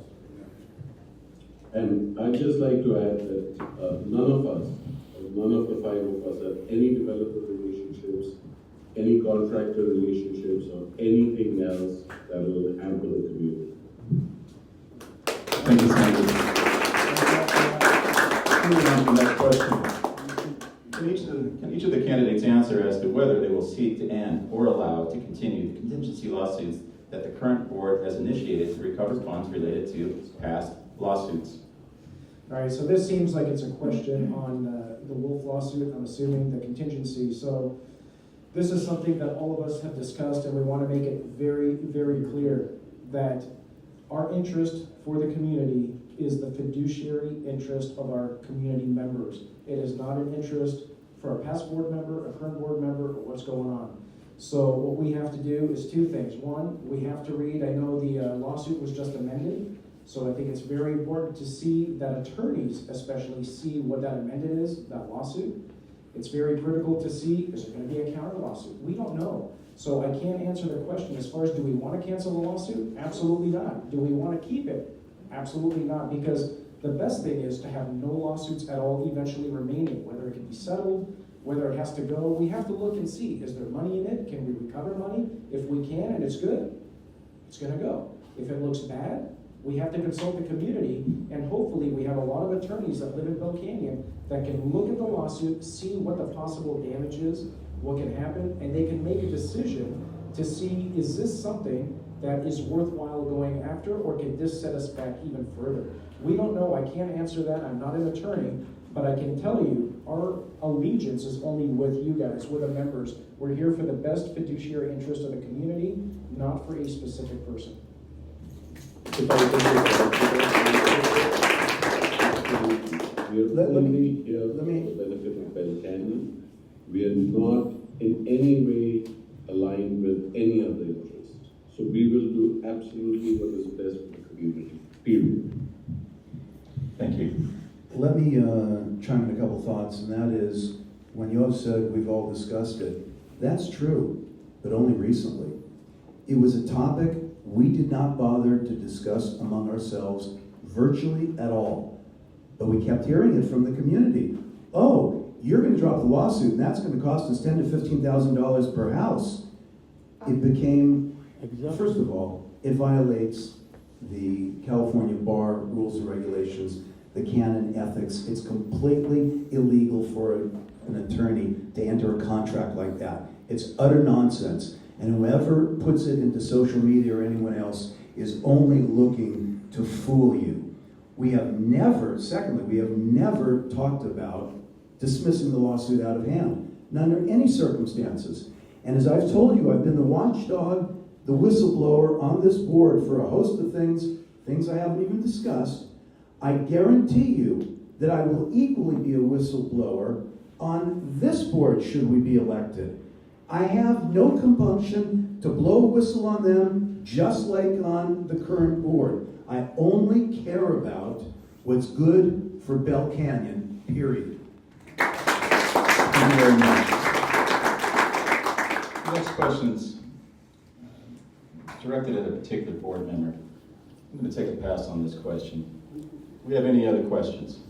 And I'd just like to add that none of the five of us have any developer relationships, any contractor relationships, or anything else that will hamper the community. Thank you, Sandy. Moving on to the next question. Can each of the candidates answer as to whether they will seek to end or allow to continue the contingency lawsuits that the current board has initiated to recover funds related to past lawsuits? All right, so this seems like it's a question on the Wolf lawsuit, I'm assuming, the contingency. So this is something that all of us have discussed, and we want to make it very, very clear that our interest for the community is the fiduciary interest of our community members. It is not an interest for a past board member, a current board member, or what's going on. So what we have to do is two things. One, we have to read, I know the lawsuit was just amended, so I think it's very important to see that attorneys especially see what that amended is, that lawsuit. It's very critical to see, is there going to be a counter lawsuit? We don't know. So I can't answer the question as far as do we want to cancel the lawsuit? Absolutely not. Do we want to keep it? Absolutely not, because the best thing is to have no lawsuits at all eventually remaining, whether it can be settled, whether it has to go. We have to look and see, is there money in it? Can we recover money? If we can and it's good, it's going to go. If it looks bad, we have to consult the community, and hopefully we have a lot of attorneys that live in Bell Canyon that can look at the lawsuit, see what the possible damage is, what can happen, and they can make a decision to see, is this something that is worthwhile going after, or can this set us back even further? We don't know. I can't answer that. I'm not an attorney, but I can tell you our allegiance is only with you guys, with the members. We're here for the best fiduciary interest of the community, not for a specific person. We are only here for the benefit of Bell Canyon. We are not in any way aligned with any other interest. So we will do absolutely what is best for the community, period. Thank you. Let me chime in a couple thoughts, and that is, when you have said we've all discussed it, that's true, but only recently. It was a topic we did not bother to discuss among ourselves virtually at all. But we kept hearing it from the community. Oh, you're gonna drop the lawsuit, and that's gonna cost us $10,000 to $15,000 per house. It became, first of all, it violates the California Bar Rules and Regulations, the canon ethics. It's completely illegal for an attorney to enter a contract like that. It's utter nonsense. And whoever puts it into social media or anyone else is only looking to fool you. We have never, secondly, we have never talked about dismissing the lawsuit out of hand, not under any circumstances. And as I've told you, I've been the watchdog, the whistleblower on this board for a host of things I haven't even discussed. I guarantee you that I will equally be a whistleblower on this board should we be elected. I have no compunction to blow a whistle on them, just like on the current board. I only care about what's good for Bell Canyon, period. Thank you very much. The next question's directed at a particular board member. I'm going to take a pass on this question. Do we have any other questions?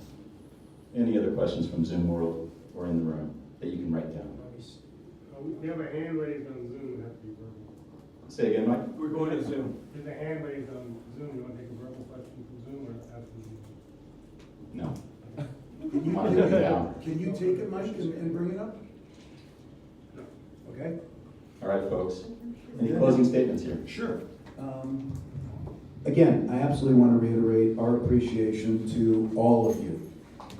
Any other questions from Zoom world or in the room that you can write down? We have a hand raised on Zoom, it has to be verbal. Say again, Mike? We're going to Zoom. There's a hand raised on Zoom, you want to take a verbal question from Zoom or after Zoom? No. Can you take it, Mike, and bring it up? No. Okay. All right, folks. Any closing statements here? Sure. Again, I absolutely want to reiterate our appreciation to all of you.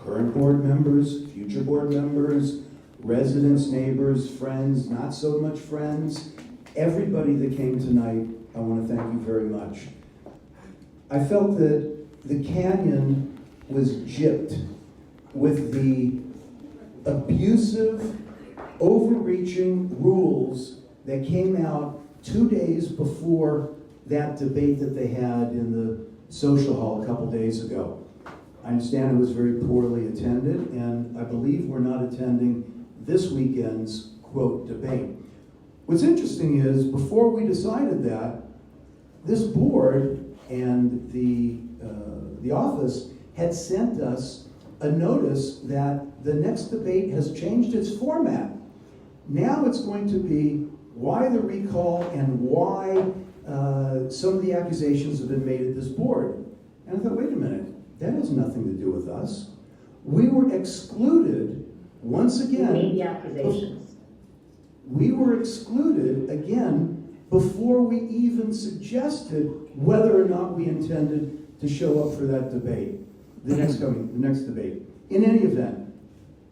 Current board members, future board members, residents, neighbors, friends, not so much friends, everybody that came tonight, I want to thank you very much. I felt that the canyon was gypped with the abusive, overreaching rules that came out 2 days before that debate that they had in the social hall a couple days ago. I understand it was very poorly attended, and I believe we're not attending this weekend's, quote, debate. What's interesting is, before we decided that, this board and the office had sent us a notice that the next debate has changed its format. Now it's going to be why the recall and why some of the accusations have been made at this board. And I thought, wait a minute, that has nothing to do with us. We were excluded once again. Made the accusations. We were excluded again before we even suggested whether or not we intended to show up for that debate, the next debate. In any event,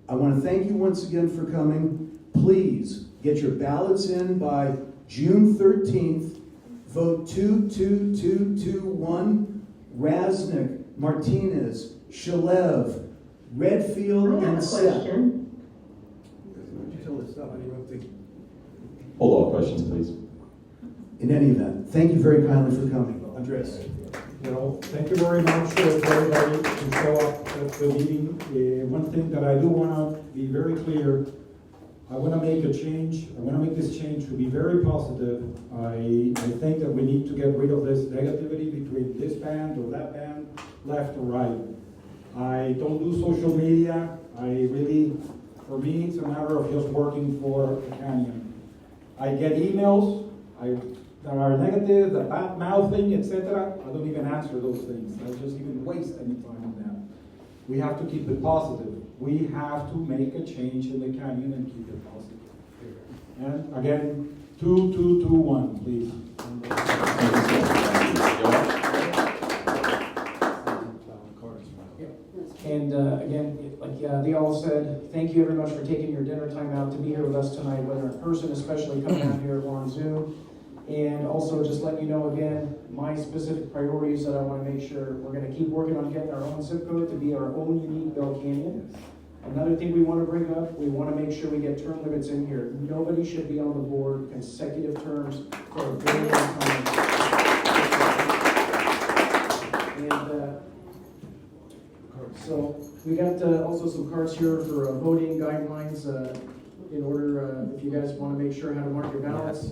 I want to thank you once again for coming. Please get your ballots in by June 13th. Vote 22221. Raznick, Martinez, Shalev, Redfield, and Seth. Hold all questions, please. In any event, thank you very kindly for coming. Andres. Well, thank you very much for everybody to show up at the meeting. One thing that I do want to be very clear, I want to make a change. I want to make this change to be very positive. I think that we need to get rid of this negativity between this band or that band, left or right. I don't do social media. For me, it's a matter of just working for the canyon. I get emails that are negative, that bad mouthing, etc. I don't even answer those things. I just even waste any time on that. We have to keep it positive. We have to make a change in the canyon and keep it positive. And again, 2221, please. And again, like they all said, thank you very much for taking your dinner time out to be here with us tonight, whether in person, especially coming out here or on Zoom. And also just let you know again, my specific priorities that I want to make sure we're going to keep working on getting our own zip code to be our own unique Bell Canyon. Another thing we want to bring up, we want to make sure we get term limits in here. Nobody should be on the board consecutive terms for a very long time. And so we got also some cards here for voting guidelines in order, if you guys want to make sure how to mark your ballots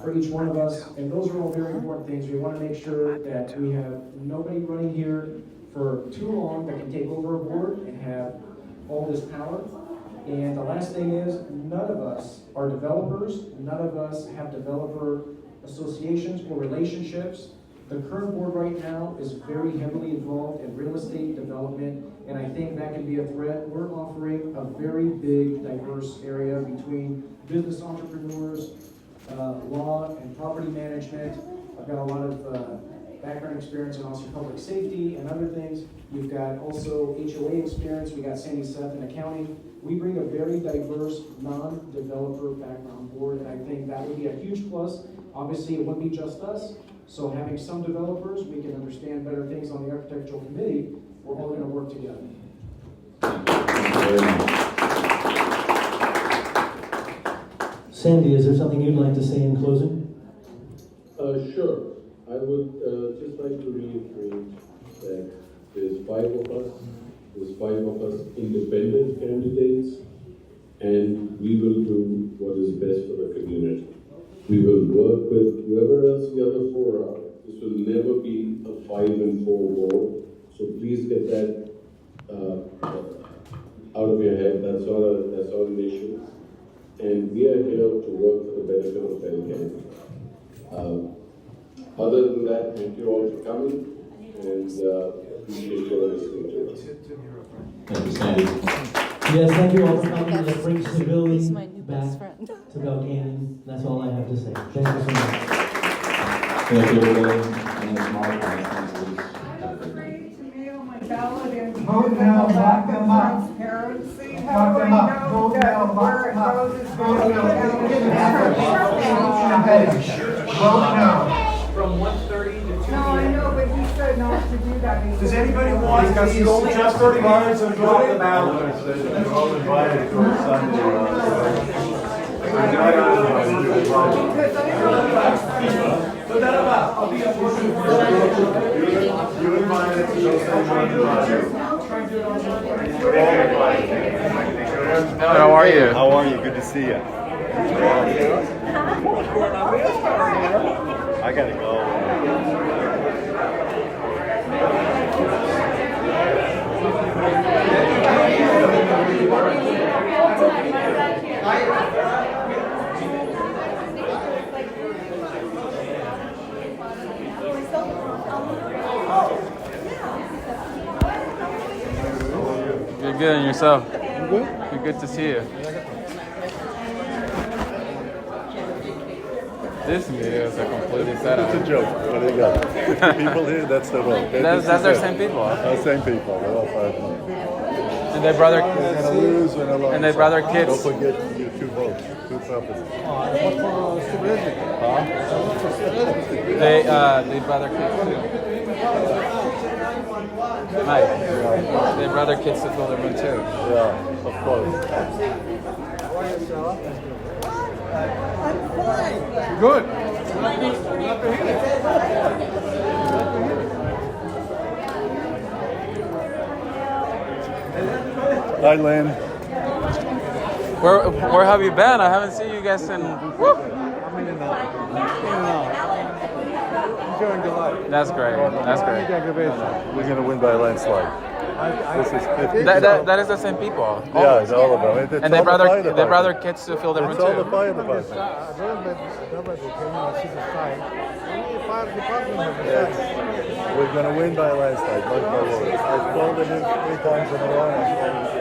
for each one of us. And those are all very important things. We want to make sure that we have nobody running here for too long that can take over a board and have all this power. And the last thing is, none of us are developers. None of us have developer associations or relationships. The current board right now is very heavily involved in real estate development, and I think that can be a threat. We're offering a very big, diverse area between business entrepreneurs, law and property management. I've got a lot of background experience in also public safety and other things. We've got also HOA experience. We got Sandy Seth in accounting. We bring a very diverse, non-developer background board, and I think that would be a huge plus. Obviously, it wouldn't be just us. So having some developers, we can understand better things on the architectural committee. We're all going to work together. Sandy, is there something you'd like to say in closing? Sure. I would just like to reiterate that there's 5 of us. There's 5 of us independent candidates, and we will do what is best for the community. We will work with whoever else the other 4 are. This will never be a 5 and 4 board. So please get that out of your head. That's not an issue. And we are here to work for the benefit of Penn County. Other than that, thank you all for coming, and appreciate your listening to us. Thank you, Sandy. Yes, thank you all for coming. Let's bring civility back to Bell Canyon. That's all I have to say. Thank you so much. Thank you, everybody. My name is Mark. I'm afraid to mail my ballot in because Vote of now, the lack vote of now. transparency. Vote How do I now, know vote that now, where it vote goes is Vote going to Vote now. From 1:30 to 2 No, I know, but he said not to do that. He Does said- anybody want Because these you only have 30 minutes to vote on the ballot. You're all invited to our Sunday. Put that up. I'll be up for You invited to go How are you? How are you? Good to see you. I gotta go. You're good and yourself. You good? You're good to see you. This video is a completely set up. It's a joke. What do you got? People here, that's the vote. That's our same people. Same people. They're all 5 months. And they brought They're gonna lose when they're and they brought their kids. Don't forget your 2 votes, 2 properties. They brought their kids too. Mike, they brought their kids to fill their room too. Yeah, of course. Good. Hi, Lynn. Where have you been? I haven't seen you guys in. Woo. Enjoying the life. That's great. That's great. We're going to win by a landslide. This is 50. That is the same people. Yeah, it's all of them. It's And they all brought the fire their department. kids to fill their room It's all the too. fire department. We're going to win by a landslide, mark my words. I've called it in 3 times in a row.